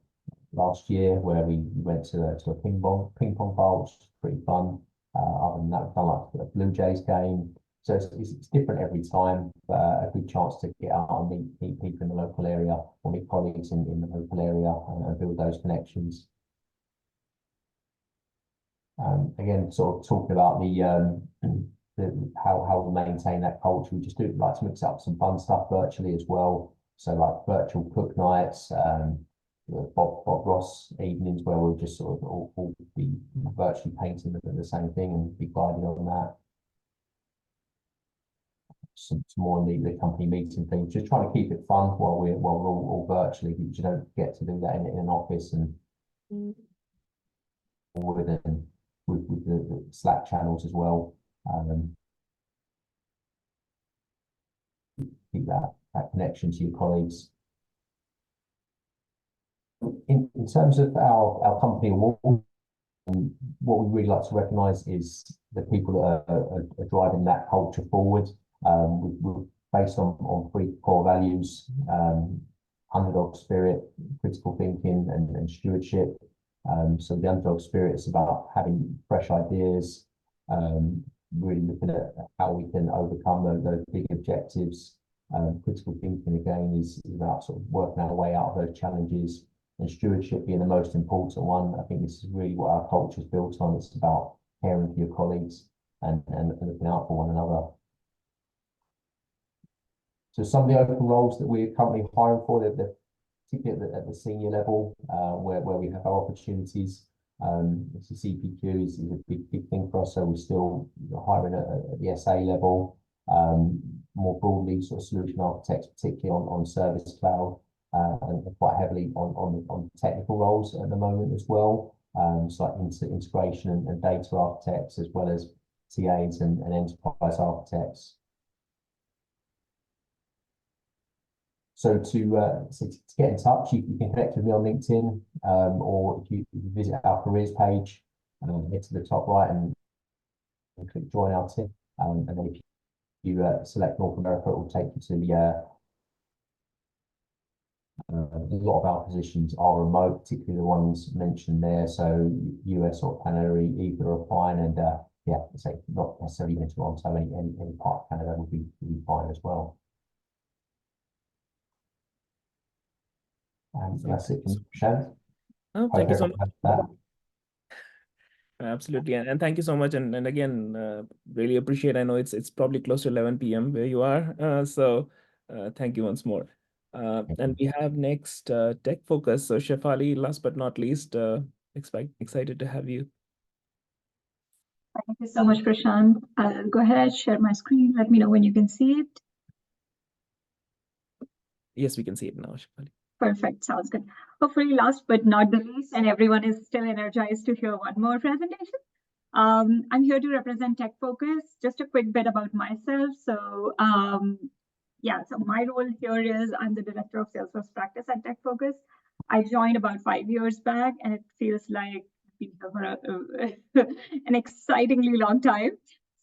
last year, where we went to a ping pong bar, which was pretty fun. Other than that, we've done like a Blue Jays game. So it's different every time, but a good chance to get out and meet people in the local area, or meet colleagues in the local area, and build those connections. Again, sort of talking about how we maintain that culture. We just do like to mix up some fun stuff virtually as well. So like virtual cook nights, Bob Ross evenings, where we'll just sort of all be virtually painting the same thing and be guided on that. Some more on the company meeting things, just trying to keep it fun while we're all virtually, because you don't get to do that in an office and with the Slack channels as well. Keep that connection to your colleagues. In terms of our company award, what we really like to recognise is the people that are driving that culture forward. We're based on 3 core values: underdog spirit, critical thinking, and stewardship. So the underdog spirit is about having fresh ideas, really looking at how we can overcome those big objectives. Critical thinking again is about sort of working our way out of those challenges, and stewardship being the most important one. I think this is really what our culture is built on. It's about caring for your colleagues and looking out for one another. So some of the open roles that we're currently hiring for, they're particularly at the senior level, where we have our opportunities. So CPQ is a big thing for us, so we're still hiring at the SA level. More broadly, sort of solution architects, particularly on Service Cloud, and quite heavily on technical roles at the moment as well. So like integration and data architects, as well as TAs and enterprise architects. So to get in touch, you can connect with me on LinkedIn, or if you visit our careers page, head to the top right and click join our team. And then if you select North America, it will take you to a lot of our positions are remote, particularly the ones mentioned there. So US or Canada, either are fine, and yeah, say not necessarily even Toronto, any part of Canada would be fine as well. And that's it from Prashant. Oh, thank you so much. Absolutely, and thank you so much. And again, really appreciate. I know it's probably close to 11 p.m. where you are. So thank you once more. And we have next Teqfocus. So Shefali, last but not least, excited to have you. Thank you so much, Prashant. I'll go ahead, share my screen. Let me know when you can see it. Yes, we can see it now, Shefali. Perfect, sounds good. Hopefully last but not the least, and everyone is still energized to hear one more presentation. I'm here to represent Teqfocus. Just a quick bit about myself. So yeah, so my role here is I'm the director of Salesforce practice at Teqfocus. I joined about 5 years back, and it feels like I've been here for an excitingly long time.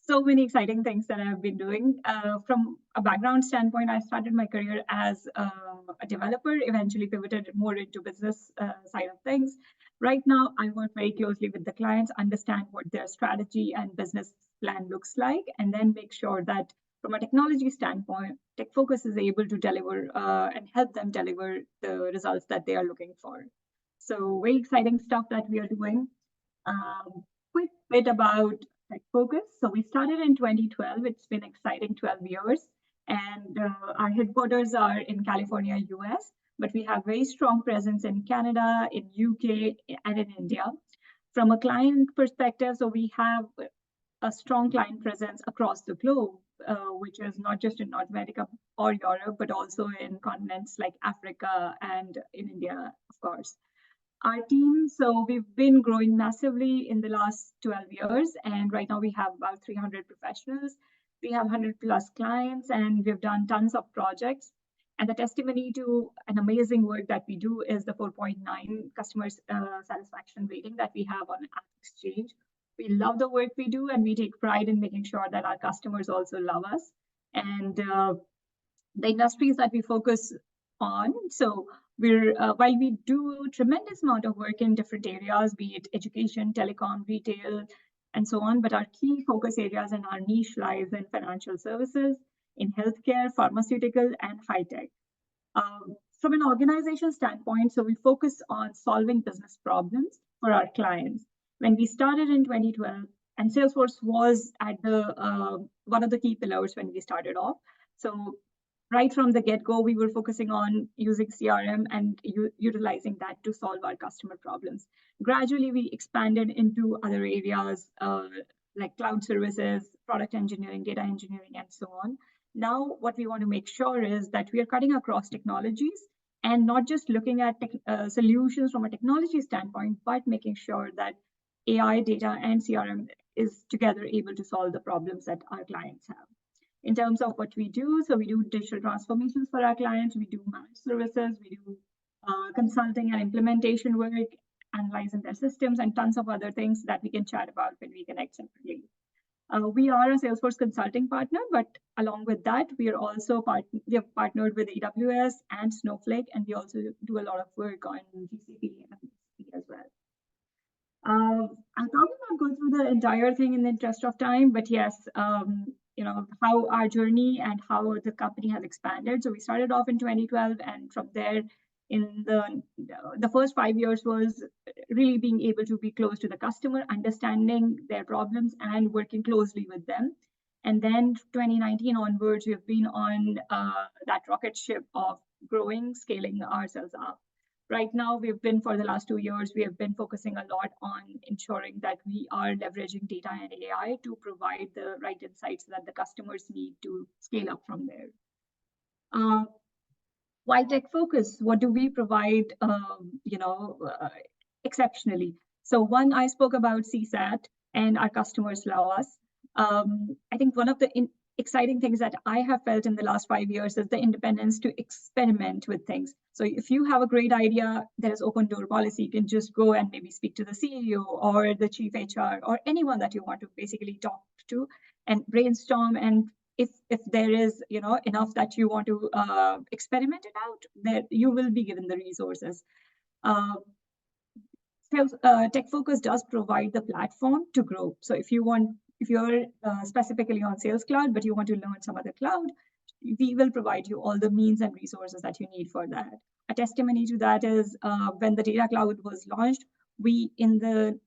So many exciting things that I've been doing. From a background standpoint, I started my career as a developer, eventually pivoted more into business side of things. Right now, I work very closely with the clients, understand what their strategy and business plan looks like, and then make sure that from a technology standpoint, Teqfocus is able to deliver and help them deliver the results that they are looking for. So very exciting stuff that we are doing. Quick bit about Teqfocus. So we started in 2012. It's been exciting 12 years. And our headquarters are in California, US. but we have very strong presence in Canada, in UK, and in India. From a client perspective, so we have a strong client presence across the globe, which is not just in North America or Europe, but also in continents like Africa and in India, of course. Our team, so we've been growing massively in the last 12 years, and right now we have about 300 professionals. We have 100 plus clients, and we've done tons of projects. And the testimony to an amazing work that we do is the 4.9 customer satisfaction rating that we have on Exchange. We love the work we do, and we take pride in making sure that our customers also love us. And the industries that we focus on, so we're while we do tremendous amount of work in different areas, be it education, telecom, retail, and so on, but our key focus areas and our niche lies in financial services, in healthcare, pharmaceutical, and high tech. From an organization standpoint, so we focus on solving business problems for our clients. When we started in 2012, and Salesforce was at the one of the key pillars when we started off. So right from the get-go, we were focusing on using CRM and utilizing that to solve our customer problems. Gradually, we expanded into other areas like cloud services, product engineering, data engineering, and so on. Now, what we want to make sure is that we are cutting across technologies and not just looking at solutions from a technology standpoint, but making sure that AI, data, and CRM is together able to solve the problems that our clients have. In terms of what we do, so we do digital transformations for our clients, we do managed services, we do consulting and implementation work, analyzing their systems, and tons of other things that we can chat about when we connect separately. We are a Salesforce consulting partner, but along with that, we are also we have partnered with AWS and Snowflake, and we also do a lot of work on GCP and GCP as well. I'll probably not go through the entire thing in the interest of time, but yes, you know, how our journey and how the company has expanded. So we started off in 2012, and from there, in the first 5 years was really being able to be close to the customer, understanding their problems and working closely with them. And then 2019 onwards, we've been on that rocket ship of growing, scaling ourselves up. Right now, for the last 2 years, we have been focusing a lot on ensuring that we are leveraging data and AI to provide the right insights that the customers need to scale up from there. Why Teqfocus? What do we provide, exceptionally? So one, I spoke about CSAT, and our customers love us. I think one of the exciting things that I have felt in the last 5 years is the independence to experiment with things. So if you have a great idea, there is open door policy. You can just go and maybe speak to the CEO or the chief HR or anyone that you want to basically talk to and brainstorm. And if there is enough that you want to experiment it out, that you will be given the resources. Teqfocus does provide the platform to grow. So if you're specifically on Sales Cloud, but you want to learn some other cloud, we will provide you all the means and resources that you need for that. A testimony to that is when the Data Cloud was launched, in the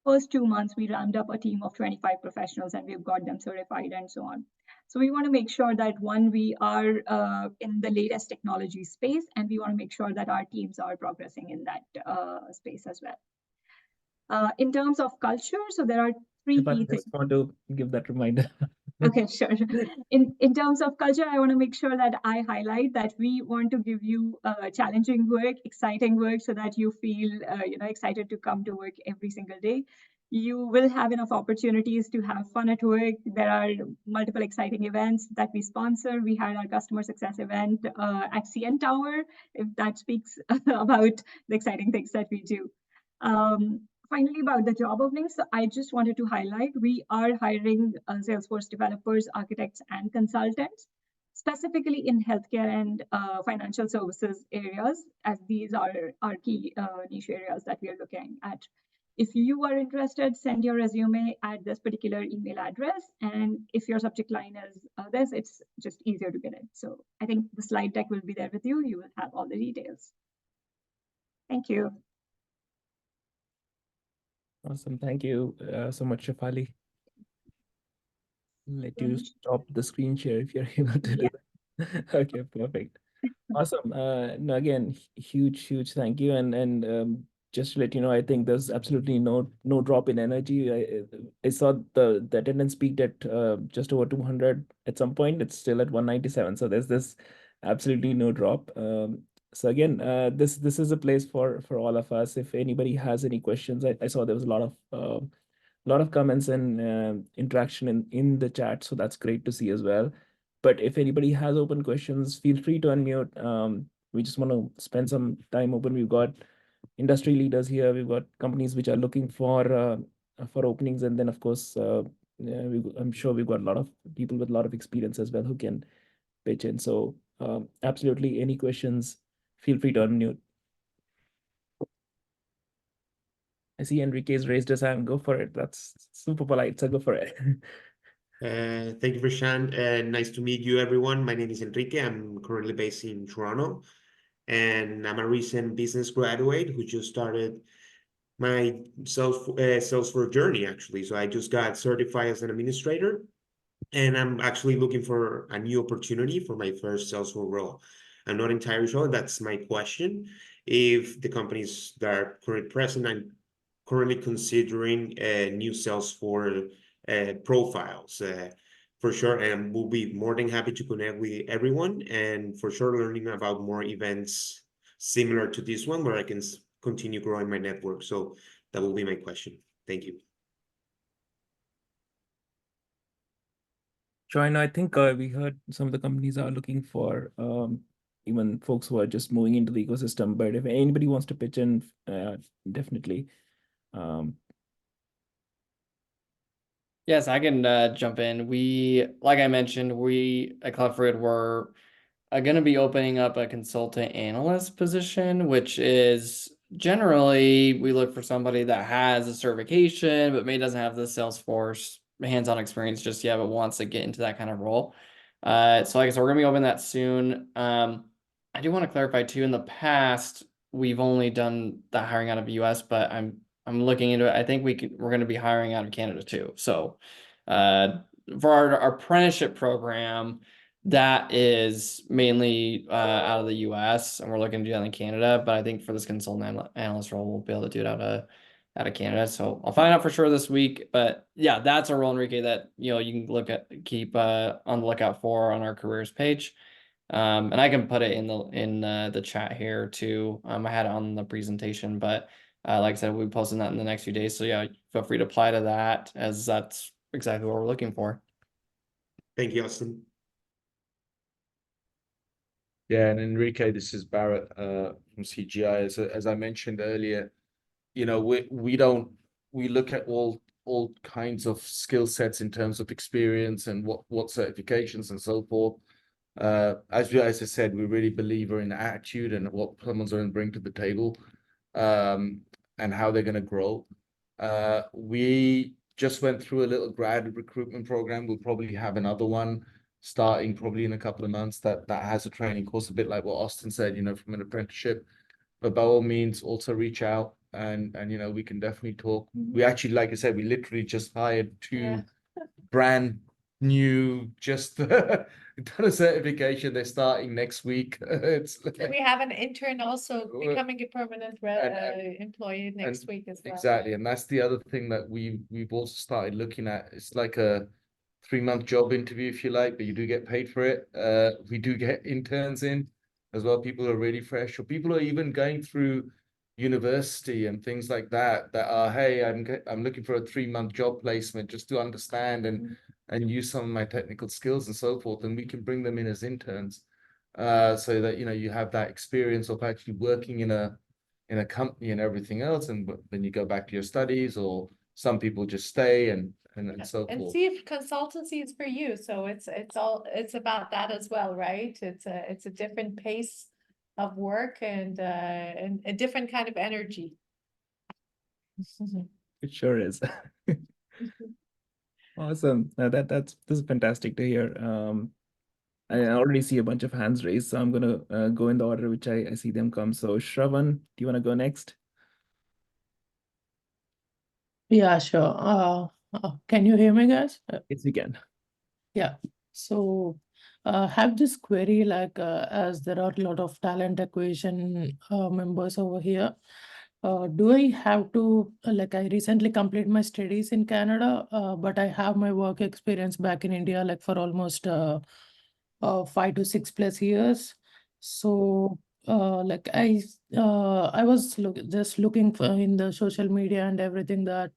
first 2 months, we ramped up a team of 25 professionals, and we've got them certified and so on. So we want to make sure that, one, we are in the latest technology space, and we want to make sure that our teams are progressing in that space as well. In terms of culture, so there are three key things. I just want to give that reminder. Okay, sure. In terms of culture, I want to make sure that I highlight that we want to give you challenging work, exciting work, so that you feel excited to come to work every single day. You will have enough opportunities to have fun at work. There are multiple exciting events that we sponsor. We had our customer success event at CN Tower, if that speaks about the exciting things that we do. Finally, about the job openings, so I just wanted to highlight, we are hiring Salesforce developers, architects, and consultants, specifically in healthcare and financial services areas, as these are our key niche areas that we are looking at. If you are interested, send your resume at this particular email address. And if your subject line is this, it's just easier to get it. So I think the slide deck will be there with you. You will have all the details. Thank you. Awesome. Thank you so much, Shafali. Let you stop the screen share if you're able to do that. Okay, perfect. Awesome. No, again, huge thank you. And just to let you know, I think there's absolutely no drop in energy. I saw the attendance peaked at just over 200 at some point. It's still at 197. So there's this absolutely no drop. So again, this is a place for all of us. If anybody has any questions, I saw there was a lot of comments and interaction in the chat, so that's great to see as well. But if anybody has open questions, feel free to unmute. We just want to spend some time open. We've got industry leaders here. We've got companies which are looking for openings, and then of course, I'm sure we've got a lot of people with a lot of experience as well who can pitch in. So absolutely, any questions, feel free to unmute. I see Enrique's raised his hand. Go for it. That's super polite. So go for it. Thank you, Prashant. Nice to meet you, everyone. My name is Enrique. I'm currently based in Toronto, and I'm a recent business graduate who just started my Salesforce journey, actually. So I just got certified as an administrator, and I'm actually looking for a new opportunity for my first Salesforce role. I'm not entirely sure. That's my question. If the companies that are currently present, I'm currently considering new Salesforce profiles for sure, and we'll be more than happy to connect with everyone, and for sure learning about more events similar to this one where I can continue growing my network. So that will be my question. Thank you. Sure, I think we heard some of the companies are looking for even folks who are just moving into the ecosystem. But if anybody wants to pitch in, definitely. Yes, I can jump in. Like I mentioned, we at Cloudforia were going to be opening up a consultant analyst position, which is generally we look for somebody that has a certification, but maybe doesn't have the Salesforce hands-on experience just yet, but wants to get into that kind of role. So like I said, we're going to be opening that soon. I do want to clarify too, in the past, we've only done the hiring out of the US, but I'm looking into it. I think we're going to be hiring out of Canada too. So for our apprenticeship program, that is mainly out of the US, and we're looking to do that in Canada. But I think for this consultant analyst role, we'll be able to do it out of Canada. So I'll find out for sure this week. But yeah, that's a role, Enrique, that you can keep on the lookout for on our careers page. And I can put it in the chat here too. I had it on the presentation, but like I said, we'll be posting that in the next few days. So yeah, feel free to apply to that, as that's exactly what we're looking for. Thank you, Austin. Yeah, and Enrique, this is Barrett from CGI. As I mentioned earlier, we look at all kinds of skill sets in terms of experience and what certifications and so forth. As I said, we really believe in attitude and what someone's going to bring to the table, and how they're going to grow. We just went through a little grad recruitment program. We'll probably have another one starting probably in a couple of months that has a training course, a bit like what Austin said, from an apprenticeship. But by all means, also reach out and we can definitely talk. We actually, like I said, we literally just hired two brand new, just done a certification. They're starting next week. We have an intern also becoming a permanent employee next week as well. Exactly, and that's the other thing that we've also started looking at. It's like a 3-month job interview, if you like, but you do get paid for it. We do get interns in as well. People are really fresh, or people are even going through university and things like that are, hey, I'm looking for a 3-month job placement just to understand and use some of my technical skills and so forth, and we can bring them in as interns, so that you have that experience of actually working in a company and everything else, and then you go back to your studies, or some people just stay and so And forth. see if consultancy is for you. So it's about that as well, right? It's a different pace of work and a different kind of energy. It sure is. Awesome. This is fantastic to hear. I already see a bunch of hands raised, so I'm gonna go in the order which I see them come. So Shravan, do you want to go next? Yeah, sure. Can you hear me, guys? Yes, we can. Yeah. So have this query, like as there are a lot of talent acquisition members over here. Do I have to, like, I recently completed my studies in Canada, but I have my work experience back in India, like for almost 5 to 6 plus years. So, like I was just looking for in the social media and everything that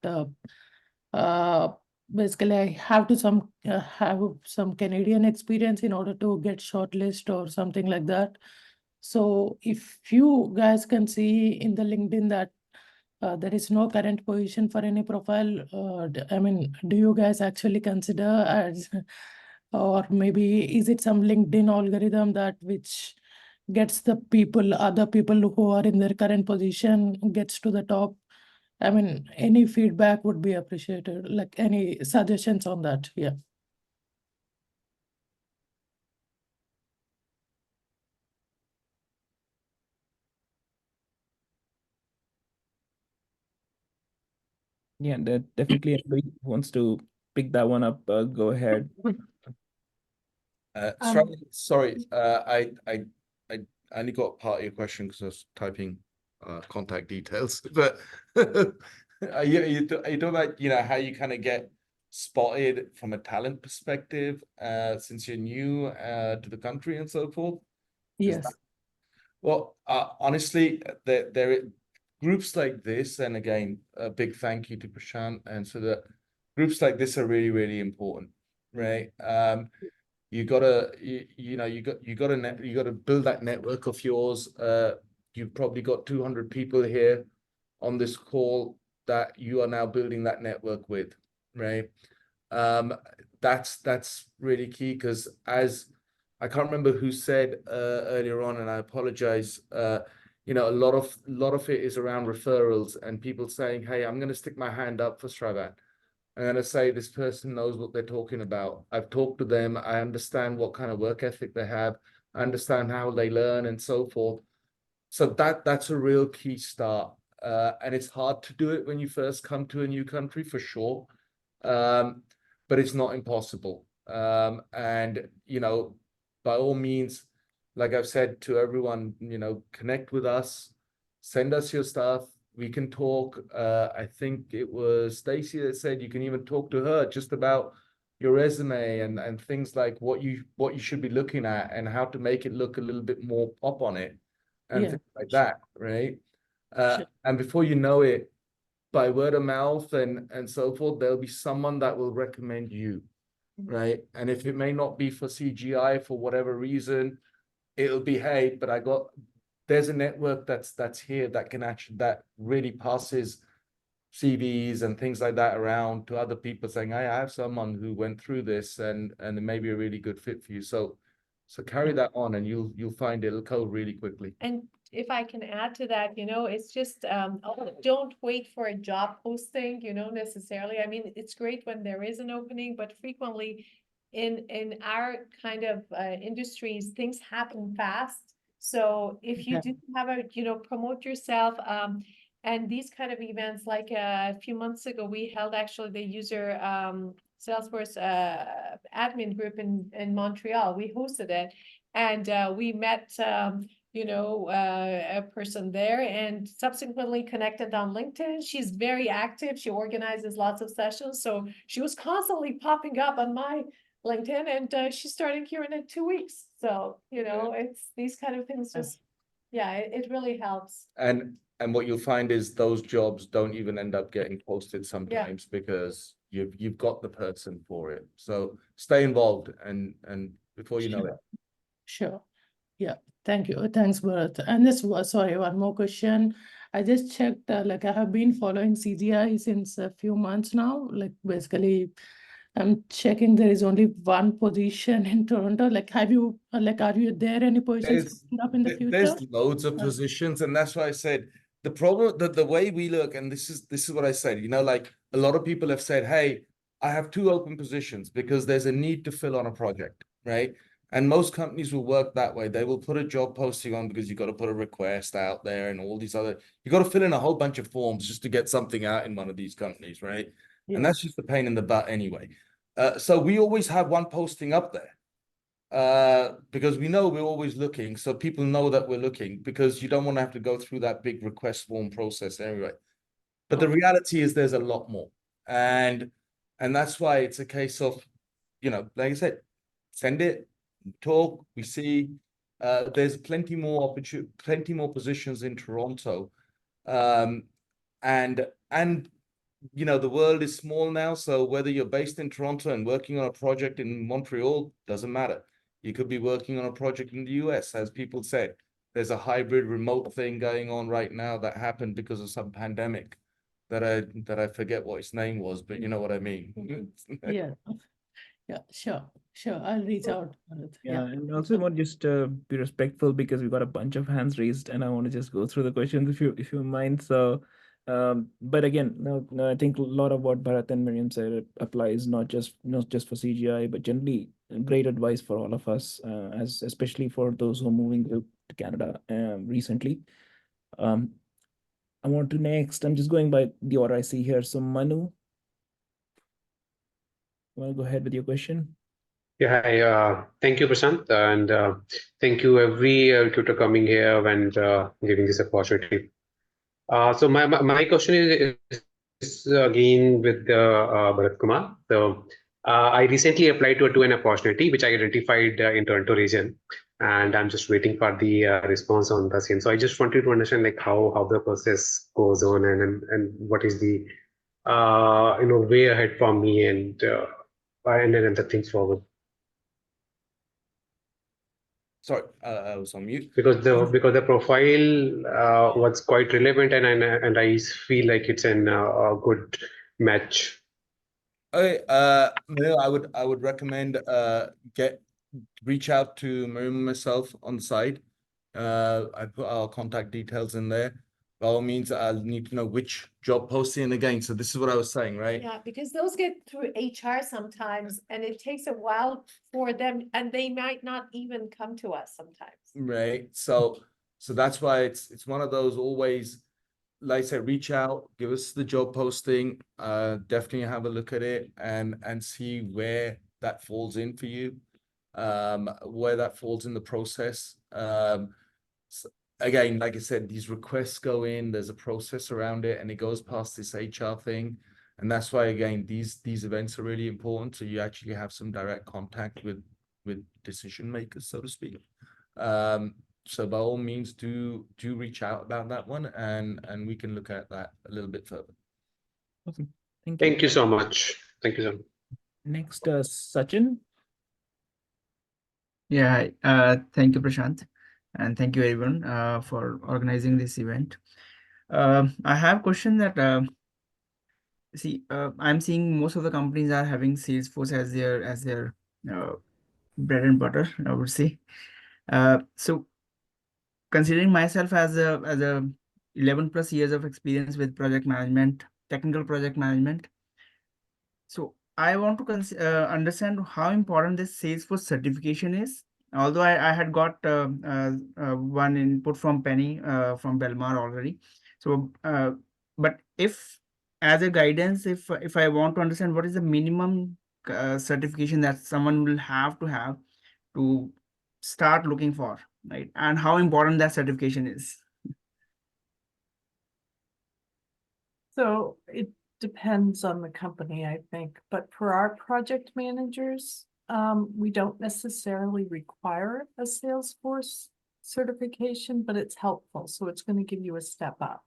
basically I have to have some Canadian experience in order to get shortlist or something like that. So if you guys can see in the LinkedIn that there is no current position for any profile, I mean, do you guys actually consider as, or maybe is it some LinkedIn algorithm that which gets the people, other people who are in their current position gets to the top? I mean, any feedback would be appreciated, like any suggestions on that. Yeah. Yeah, that definitely anybody wants to pick that one up, go ahead. Sorry, I only got part of your question because I was typing contact details. But are you talking about, you know, how you kind of get spotted from a talent perspective since you're new to the country and so forth? Yes. Well, honestly, there groups like this, and again, a big thank you to Prashant. And so the groups like this are really, really important, right? You gotta, you gotta build that network of yours. You've probably got 200 people here on this call that you are now building that network with, right? That's really key, because as I can't remember who said earlier on, and I apologize. You know, a lot of it is around referrals and people saying, "Hey, I'm going to stick my hand up for Stravac. I'm going to say this person knows what they're talking about. I've talked to them. I understand what kind of work ethic they have. I understand how they learn and so forth." So that's a real key start. And it's hard to do it when you first come to a new country, for sure. But it's not impossible. And, you know, by all means, like I've said to everyone, you know, connect with us, send us your stuff. We can talk. I think it was Stacy that said you can even talk to her just about your resume and things like what you should be looking at and how to make it look a little bit more pop on it and things like that, right? And before you know it, by word of mouth and so forth, there'll be someone that will recommend you, right? And if it may not be for CGI for whatever reason, it'll be, hey, but there's a network that's here that can actually, that really passes CVs and things like that around to other people saying, hey, I have someone who went through this and it may be a really good fit for you. So carry that on and you'll find it'll go really quickly. And if I can add to that, you know, it's just don't wait for a job posting, you know, necessarily. I mean, it's great when there is an opening, but frequently in our kind of industries, things happen fast. So if you do have a, you know, promote yourself, and these kind of events, like a few months ago, we held actually the user Salesforce admin group in Montreal. We hosted it, and we met you know, a person there, and subsequently connected on LinkedIn. She's very active. She organizes lots of sessions. So she was constantly popping up on my LinkedIn, and she's starting here in 2 weeks. So, you know, it's these kind of things just, yeah, it really helps. And what you'll find is those jobs don't even end up getting posted sometimes because you've got the person for it. So stay involved and before you know it. Sure. Yeah. Thank you. Thanks, Bharat. And this was, sorry, one more question. I just checked, like I have been following CGI since a few months now. Like basically, I'm checking there is only one position in Toronto. Like, have you, like, are you there any positions coming up in the future? There's loads of positions, and that's why I said the problem that the way we look, and this is what I said, you know, like a lot of people have said, hey, I have 2 open positions because there's a need to fill on a project, right? And most companies will work that way. They will put a job posting on because you've got to put a request out there and all these other, you've got to fill in a whole bunch of forms just to get something out in one of these companies, right? And that's just a pain in the butt anyway. So we always have one posting up there. because we know we're always looking, so people know that we're looking, because you don't want to have to go through that big request form process anyway. But the reality is there's a lot more, and that's why it's a case of, you know, like I said, send it, talk, we see. There's plenty more positions in Toronto, and you know, the world is small now, so whether you're based in Toronto and working on a project in Montreal, doesn't matter. You could be working on a project in the US, as people said. There's a hybrid remote thing going on right now that happened because of some pandemic that I forget what its name was, but you know what I mean. Yeah, yeah, sure, I'll reach out. Yeah, and also I want just be respectful because we've got a bunch of hands raised, and I want to just go through the questions if you mind. So, but again, no, I think a lot of what Bharat and Miriam said applies not just for CGI, but generally great advice for all of us, as especially for those who are moving to Canada recently. I want to next. I'm just going by the order I see here. So Manu, you want to go ahead with your question? Yeah, hi. Thank you, Prashant, and thank you every recruiter coming here and giving this opportunity. So my question is again with Bharat Kumar. So I recently applied to an opportunity which I identified in Toronto region, and I'm just waiting for the response on the same. So I just wanted to understand like how the process goes on, and what is the way ahead for me, and then the things forward. Sorry, I was on mute. Because the profile was quite relevant, and I feel like it's a good match. Okay, Manu, I would recommend reach out to Miriam and myself on the side. I put our contact details in there. By all means, I'll need to know which job posting again. So this is what I was saying, right? Yeah, because those get through HR sometimes, and it takes a while for them, and they might not even come to us sometimes. Right. So that's why it's one of those always, like I said, reach out, give us the job posting, definitely have a look at it and see where that falls in for you, where that falls in the process. Again, like I said, these requests go in, there's a process around it, and it goes past this HR thing. And that's why, again, these events are really important. So you actually have some direct contact with decision makers, so to speak. So by all means, do reach out about that one, and we can look at that a little bit further. Awesome. Thank you. Thank you so much. Thank you, sir. Next, Sachin. Yeah, thank you, Prashant, and thank you everyone for organizing this event. I have a question that I'm seeing most of the companies are having Salesforce as their bread and butter, I would say. So considering myself as a 11 plus years of experience with project management, technical project management, so I want to understand how important this Salesforce certification is. Although I had got one input from Penny from Belmar already. So, but if as a guidance, if I want to understand what is the minimum certification that someone will have to start looking for, right? And how important that certification is. So it depends on the company, I think, but for our project managers, we don't necessarily require a Salesforce certification, but it's helpful. So it's going to give you a step up.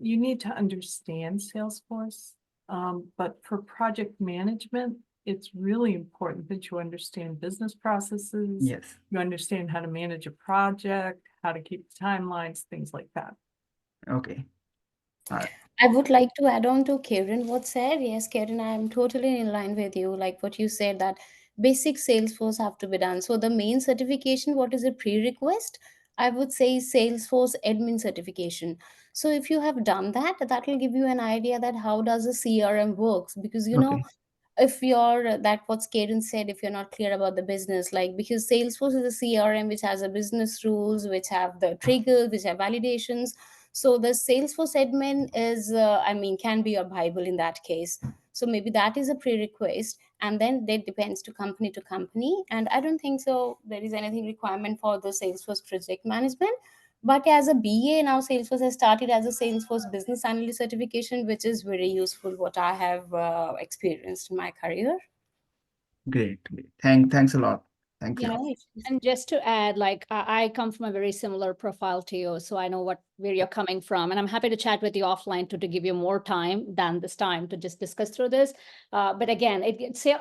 You need to understand Salesforce, but for project management, it's really important that you understand business processes. Yes. You understand how to manage a project, how to keep timelines, things like that. Okay. I would like to add on to Karen what said. Yes, Karen, I am totally in line with you. Like what you said, that basic Salesforce have to be done. So the main certification, what is a prerequisite? I would say Salesforce admin certification. So if you have done that, that will give you an idea that how does a CRM works, because you know, if you're that what Karen said, if you're not clear about the business, like because Salesforce is a CRM which has a business rules, which have the triggers, which have validations. So the Salesforce admin is, I mean, can be your Bible in that case. So maybe that is a prerequisite. and then that depends to company. And I don't think so there is anything requirement for the Salesforce project management. But as a BA now, Salesforce has started as a Salesforce business analyst certification, which is very useful, what I have experienced in my career. Great. Thanks a lot. Thank you. Yeah, and just to add, like I come from a very similar profile to you, so I know where you're coming from, and I'm happy to chat with you offline to give you more time than this time to just discuss through this. But again,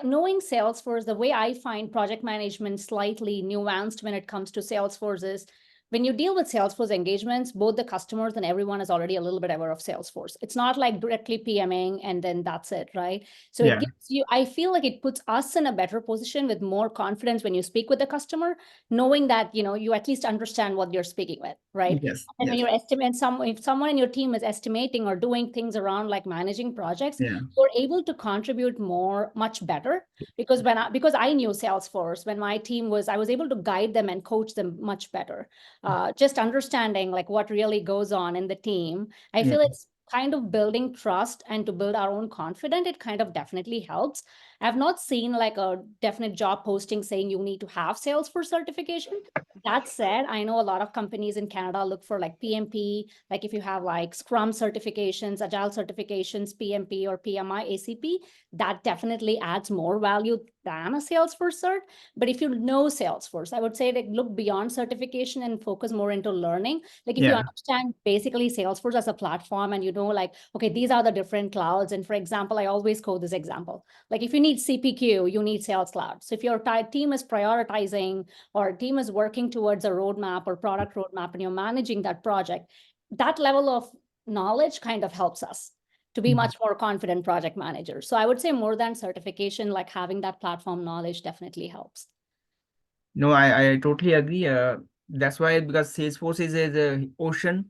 knowing Salesforce, the way I find project management slightly nuanced when it comes to Salesforce is, when you deal with Salesforce engagements, both the customers and everyone is already a little bit aware of Salesforce. It's not like directly PMing and then that's it, right? So it gives you, I feel like it puts us in a better position with more confidence when you speak with the customer, knowing that, you at least understand what you're speaking with, right? Yes. And when you're estimating if someone in your team is estimating or doing things around like managing projects, you're able to contribute much better. Because because I knew Salesforce, when my team I was able to guide them and coach them much better. Just understanding like what really goes on in the team. I feel it's kind of building trust, and to build our own confidence, it kind of definitely helps. I've not seen like a definite job posting saying you need to have Salesforce certification. That said, I know a lot of companies in Canada look for like PMP, like if you have like Scrum certifications, Agile certifications, PMP or PMI, ACP, that definitely adds more value than a Salesforce cert. But if you know Salesforce, I would say like look beyond certification and focus more into learning. Like if you understand basically Salesforce as a platform, and you know like, okay, these are the different clouds. And for example, I always quote this example. Like if you need CPQ, you need Sales Cloud. So if your team is prioritizing or team is working towards a roadmap or product roadmap, and you're managing that project, that level of knowledge kind of helps us to be much more confident project managers. So I would say more than certification, like having that platform knowledge definitely helps. No, I totally agree. That's why, because Salesforce is a ocean,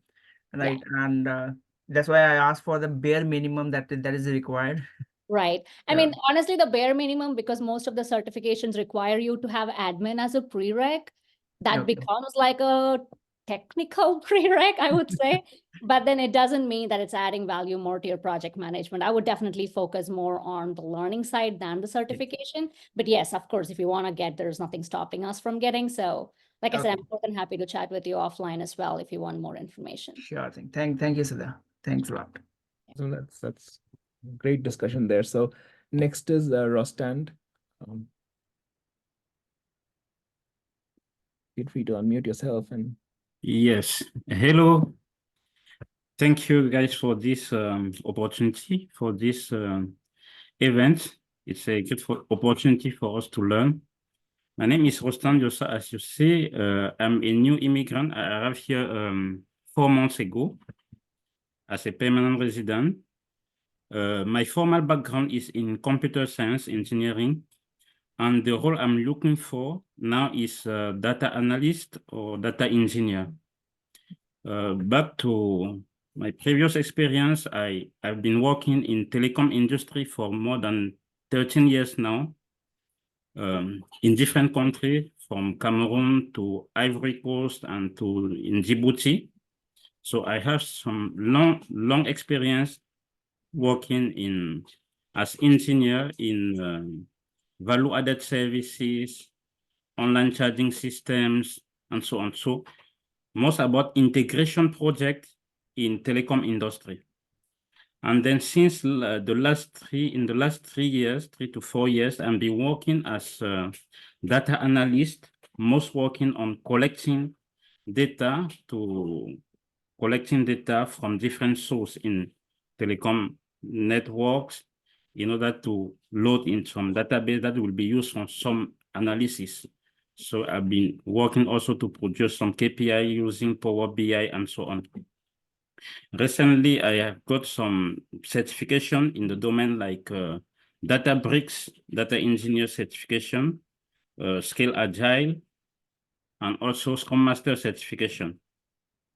right? And that's why I asked for the bare minimum that is required. Right. I mean, honestly, the bare minimum, because most of the certifications require you to have admin as a prereq, that becomes like a technical prereq, I would say. But then it doesn't mean that it's adding value more to your project management. I would definitely focus more on the learning side than the certification. But yes, of course, if you want to get, there's nothing stopping us from getting. So like I said, I'm more than happy to chat with you offline as well if you want more information. Sure thing. Thank you, Sudha. Thanks a lot. So that's great discussion there. So next is Rostand. Feel free to unmute yourself and. Yes. Hello. Thank you guys for this opportunity, for this event. It's a good opportunity for us to learn. My name is Rostand Yosa. As you see, I'm a new immigrant. I arrived here 4 months ago as a permanent resident. My formal background is in computer science engineering, and the role I'm looking for now is data analyst or data engineer. Back to my previous experience, I've been working in telecom industry for more than 13 years now, in different countries, from Cameroon to Ivory Coast and to in Djibouti. So I have some long experience working as engineer in value-added services, online charging systems, and so on. So most about integration project in telecom industry. And then since in the last 3 to 4 years, I've been working as a data analyst, most working on collecting data from different sources in telecom networks in order to load in some database that will be used for some analysis. So I've been working also to produce some KPI using Power BI and so on. Recently, I have got some certification in the domain like Databricks, Data Engineer certification, Scale Agile, and also Scrum Master certification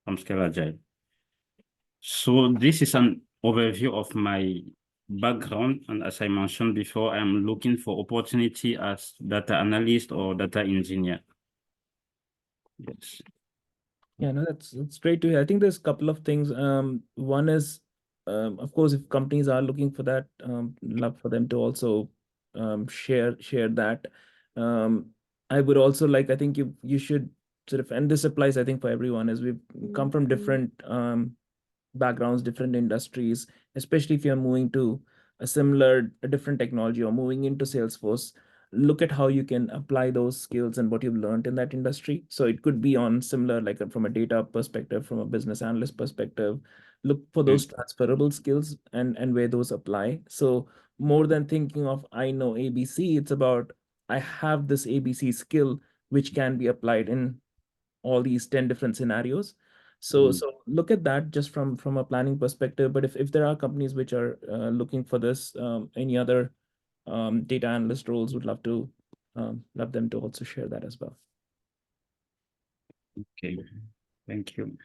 from Scale Agile. So this is an overview of my background. And as I mentioned before, I'm looking for opportunity as data analyst or data engineer. Yes. Yeah, no, that's great to hear. I think there's a couple of things. One is, of course, if companies are looking for that, love for them to also share that. I would also like, I think you should sort of, and this applies, I think, for everyone, as we've come from different backgrounds, different industries, especially if you're moving to a different technology or moving into Salesforce, look at how you can apply those skills and what you've learned in that industry. So it could be on similar, like from a data perspective, from a business analyst perspective, look for those transferable skills and where those apply. So more than thinking of, I know ABC, it's about, I have this ABC skill, which can be applied in all these 10 different scenarios. So look at that just from a planning perspective. But if there are companies which are looking for this, any other data analyst roles, would love them to also share that as well. Okay, thank you.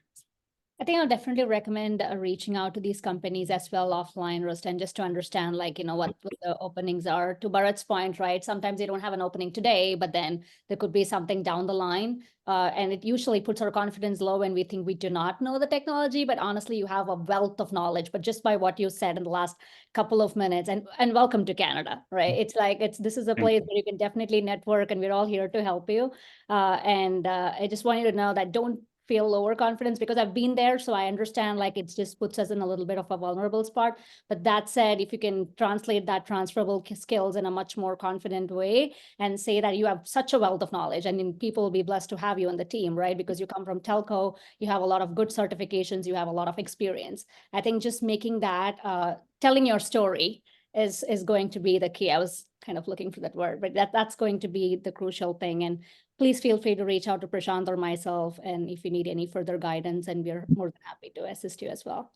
I think I'll definitely recommend reaching out to these companies as well offline, Rustan, just to understand, like, what the openings are. To Bharat's point, right? Sometimes they don't have an opening today, but then there could be something down the line. And it usually puts our confidence low when we think we do not know the technology, but honestly, you have a wealth of knowledge. But just by what you said in the last couple of minutes, and welcome to Canada, right? It's like, this is a place where you can definitely network, and we're all here to help you. And I just want you to know that don't feel lower confidence, because I've been there, so I understand, like, it just puts us in a little bit of a vulnerable spot. But that said, if you can translate that transferable skills in a much more confident way and say that you have such a wealth of knowledge, I mean, people will be blessed to have you on the team, right? Because you come from telco, you have a lot of good certifications, you have a lot of experience. I think just making that, telling your story is going to be the key. I was kind of looking for that word, but that's going to be the crucial thing. And please feel free to reach out to Prashant or myself, and if you need any further guidance, and we're more than happy to assist you as well.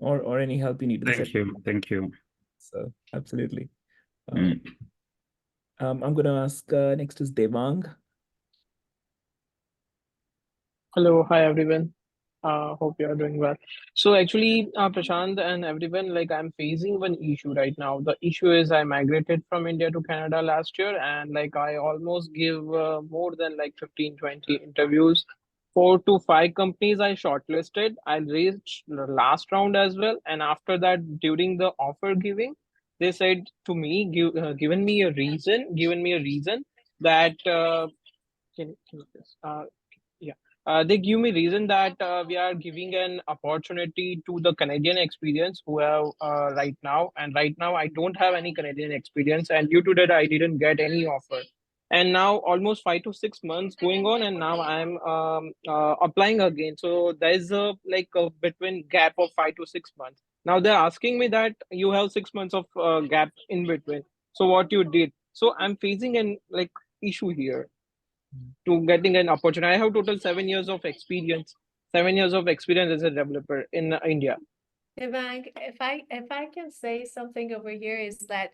Or any help you need. Thank you. So absolutely. I'm going to ask, next is Devang. Hello, hi everyone. Hope you are doing well. So actually, Prashant and everyone, like, I'm facing one issue right now. The issue is I migrated from India to Canada last year, and like I almost give more than like 15-20 interviews. 4 to 5 companies I shortlisted. I reached the last round as well, and after that, during the offer giving, they said to me, given me a reason that can you please, yeah. They give me reason that we are giving an opportunity to the Canadian experience who have right now. And right now, I don't have any Canadian experience. And due to that, I didn't get any offer. And now almost 5 to 6 months going on, and now I'm applying again. So there's a between gap of 5 to 6 months. Now they're asking me that you have 6 months of gap in between. So what you did? So I'm facing an issue here to getting an opportunity. I have total 7 years of experience. 7 years of experience as a developer in India. Devang, if I can say something over here, is that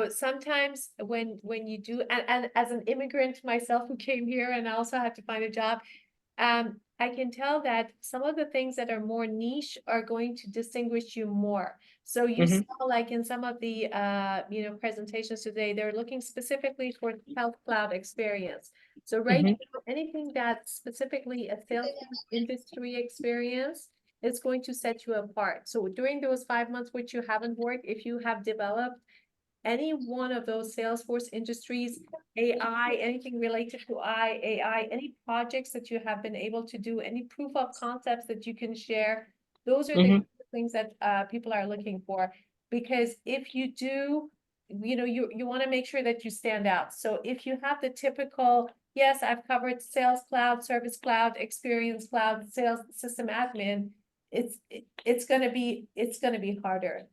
sometimes when you do, and as an immigrant myself who came here and also had to find a job, I can tell that some of the things that are more niche are going to distinguish you more. So you saw, like, in some of the presentations today, they're looking specifically for health cloud experience. So now, anything that's specifically a sales industry experience is going to set you apart. So during those 5 months which you haven't worked, if you have developed any one of those Salesforce industries, AI, anything related to AI, any projects that you have been able to do, any proof of concepts that you can share, those are the things that people are looking for. Because if you do, you want to make sure that you stand out. So if you have the typical, yes, I've covered Sales Cloud, Service Cloud, Experience Cloud, Sales System Admin, it's gonna be harder.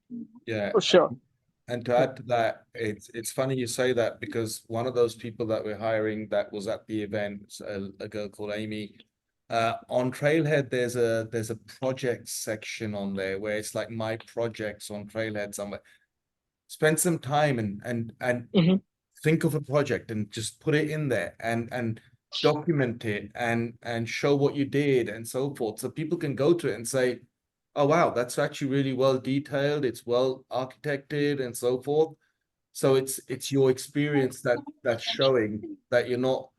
Yeah, for sure. And to add to that, it's funny you say that, because one of those people that we're hiring that was at the event, a girl called Amy, on Trailhead, there's a project section on there where it's like my projects on Trailhead somewhere. Spend some time and think of a project and just put it in there and document it and show what you did and so forth, so people can go to it and say, oh wow, that's actually really well detailed, it's well architected and so forth. So it's your experience that's showing that you're not,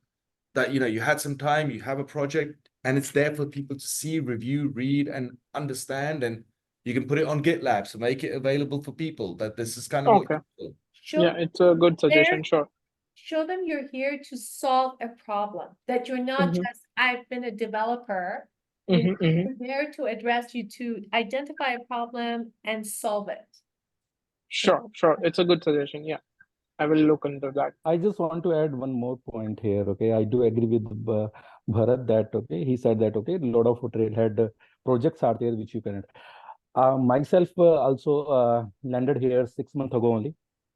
that you had some time, you have a project, and it's there for people to see, review, read, and understand. And you can put it on GitLab, so make it available for people that this is kind of what you do. Yeah, it's a good suggestion, sure. Show them you're here to solve a problem, that you're not Mhm. just, I've been a developer. Mhm, mhm. You're there to address you, to identify a problem and solve it. Sure, sure. It's a good suggestion. Yeah, I will look into that. I just want to add one more point here. Okay, I do agree with Bharat that he said that a lot of trailhead projects are there which you can. Myself also landed here 6 months ago only,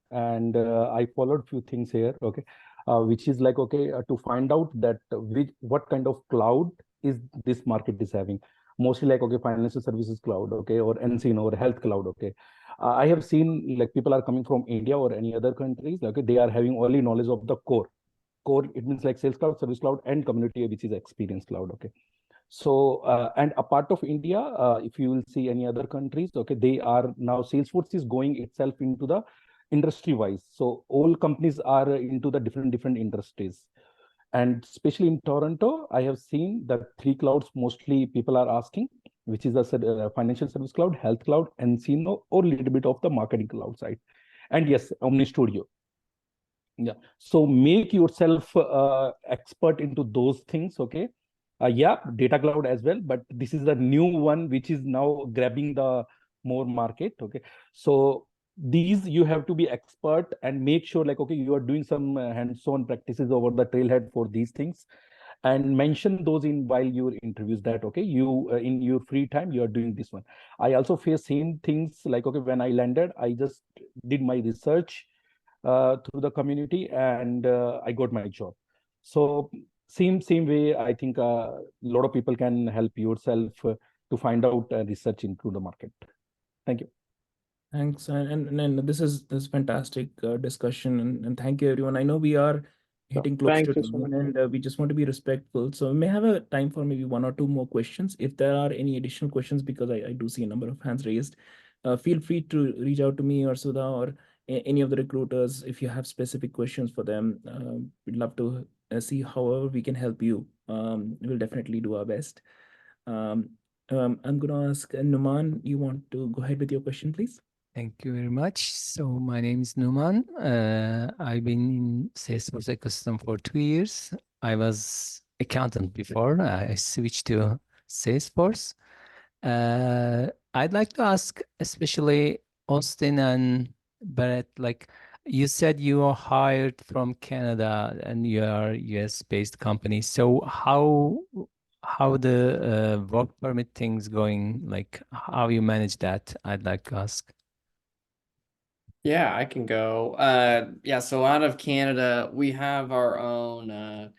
and I followed few things here. Which is like to find out that what kind of cloud is this market is having. Mostly like financial services cloud, or nCino or health cloud. I have seen like people are coming from India or any other countries. They are having only knowledge of the core. Core, it means like Sales Cloud, Service Cloud, and Community, which is Experience Cloud. So and a part of India, if you will see any other countries, they are now Salesforce is going itself into the industry wise. So all companies are into the different industries. And especially in Toronto, I have seen that 3 clouds mostly people are asking, which is the financial service cloud, health cloud, nCino, or a little bit of the marketing cloud side. And yes, Omni Studio. Yeah. So make yourself expert into those things. Yeah, data cloud as well, but this is the new one which is now grabbing the more market. So these you have to be expert and make sure like you are doing some hands-on practices over the trailhead for these things, and mention those in while your interviews that you in your free time you are doing this one. I also face same things like when I landed, I just did my research through the community, and I got my job. So same way, I think a lot of people can help yourself to find out research into the market. Thank you. Thanks, and this is fantastic discussion, and thank you everyone. I know we are hitting close Thank to you so time, much. and we just want to be respectful. So we may have a time for maybe 1 or 2 more questions. If there are any additional questions, because I do see a number of hands raised, feel free to reach out to me or Sudha or any of the recruiters if you have specific questions for them. We'd love to see however we can help you. We'll definitely do our best. I'm gonna ask Numan, you want to go ahead with your question, please? Thank you very much. So my name is Numan. I've been in Salesforce ecosystem for 2 years. I was accountant before. I switched to Salesforce. I'd like to ask, especially Austin and Barrett, like you said, you are hired from Canada and you are US-based company. So how the work permit things going? Like how you manage that? I'd like to ask. Yeah, I can go. Yeah, so out of Canada, we have our own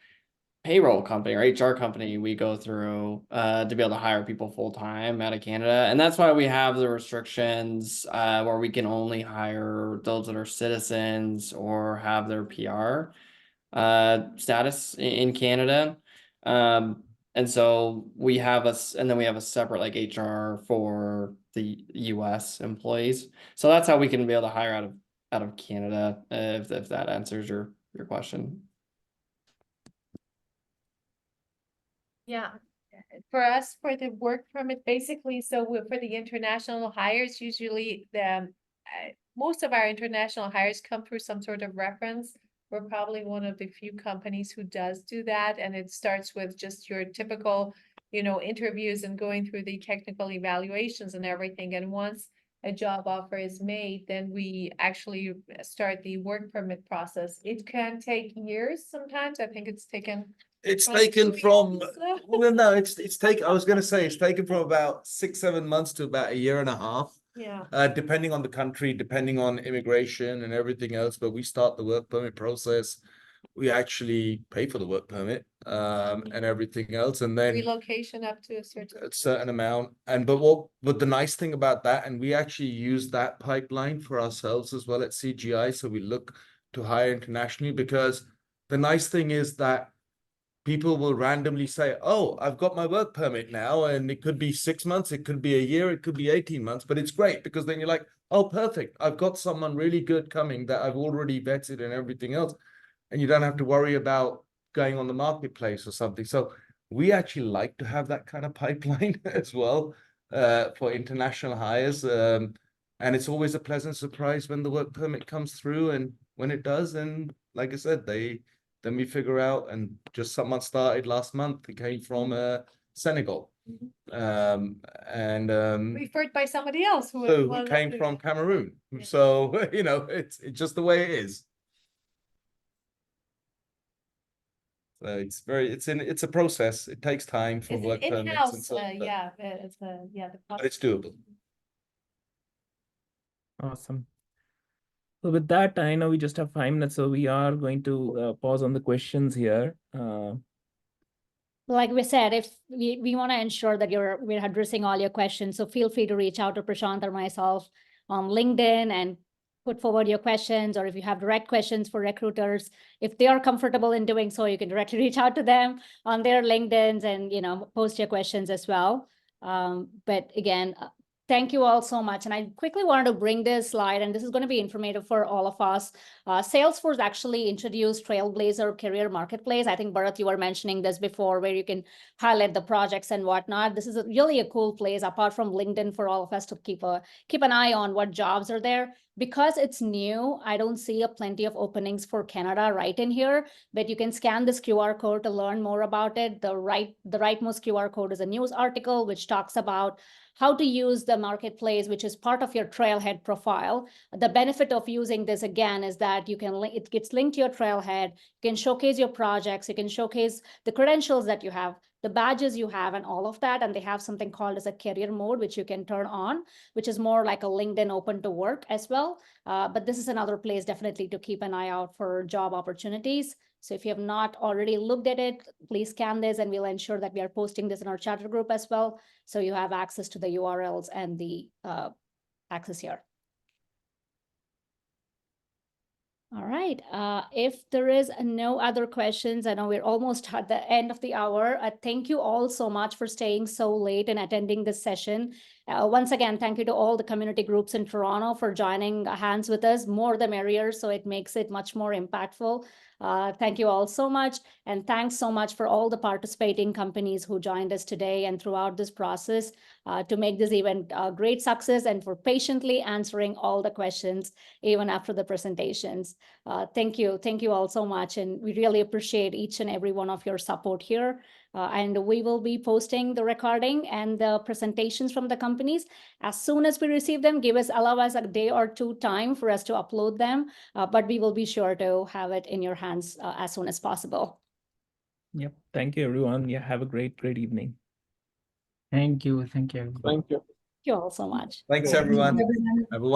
payroll company or HR company we go through to be able to hire people full time out of Canada. And that's why we have the restrictions where we can only hire those that are citizens or have their PR status in Canada. And so we have and then we have a separate like HR for the US employees. So that's how we can be able to hire out of Canada, if that answers your question. Yeah, for us, for the work permit, basically, so for the international hires, usually most of our international hires come through some sort of reference. We're probably one of the few companies who does do that, and it starts with just your typical, interviews and going through the technical evaluations and everything. And once a job offer is made, then we actually start the work permit process. It can take years sometimes. I think it's taken. It's taken from, well, no, it's taken, I was going to say, it's taken from about 6-7 months to about 1.5 years. Yeah. Depending on the country, depending on immigration and everything else. But we start the work permit process. We actually pay for the work permit and everything else. And then Relocation up to a certain amount. But the nice thing about that, and we actually use that pipeline for ourselves as well at CGI. So we look to hire internationally, because the nice thing is that people will randomly say, oh, I've got my work permit now, and it could be 6 months, it could be a year, it could be 18 months, but it's great because then you're like, oh, perfect. I've got someone really good coming that I've already vetted and everything else. And you don't have to worry about going on the marketplace or something. So we actually like to have that kind of pipeline as well for international hires. And it's always a pleasant surprise when the work permit comes through, and when it does, and like I said, then we figure out, and just someone started last month. He came from Senegal, Referred by somebody else who came from Cameroon. So it's just the way it is. So it's a process. It takes time for It's work an permits and in-house, so on, but it's doable. Awesome. So with that, I know we just have 5 minutes, so we are going to pause on the questions here. Like we said, if we want to ensure that we're addressing all your questions, so feel free to reach out to Prashant or myself on LinkedIn and put forward your questions, or if you have direct questions for recruiters, if they are comfortable in doing so, you can directly reach out to them on their LinkedIns and post your questions as well. But again, thank you all so much. And I quickly wanted to bring this slide, and this is going to be informative for all of us. Salesforce actually introduced Trailblazer Career Marketplace. I think, Bharat, you were mentioning this before, where you can highlight the projects and whatnot. This is really a cool place, apart from LinkedIn, for all of us to keep an eye on what jobs are there. Because it's new, I don't see plenty of openings for Canada right in here, but you can scan this QR code to learn more about it. The rightmost QR code is a news article which talks about how to use the marketplace, which is part of your Trailhead profile. The benefit of using this, again, is that it gets linked to your Trailhead. You can showcase your projects. You can showcase the credentials that you have, the badges you have, and all of that. And they have something called as a career mode, which you can turn on, which is more like a LinkedIn open to work as well. But this is another place definitely to keep an eye out for job opportunities. So if you have not already looked at it, please scan this, and we'll ensure that we are posting this in our chatter group as well, so you have access to the URLs and the access here. All right. If there is no other questions, I know we're almost at the end of the hour. Thank you all so much for staying so late and attending this session. Once again, thank you to all the community groups in Toronto for joining hands with us. More the merrier, so it makes it much more impactful. Thank you all so much. And thanks so much for all the participating companies who joined us today and throughout this process to make this event a great success, and for patiently answering all the questions even after the presentations. Thank you. Thank you all so much. And we really appreciate each and every one of your support here. And we will be posting the recording and the presentations from the companies as soon as we receive them. Allow us a day or two time for us to upload them, but we will be sure to have it in your hands as soon as possible. Yep. Thank you, everyone. Yeah, have a great evening. Thank you. Thank you. Thank you. Thank you all so much. Thanks, everyone. Have a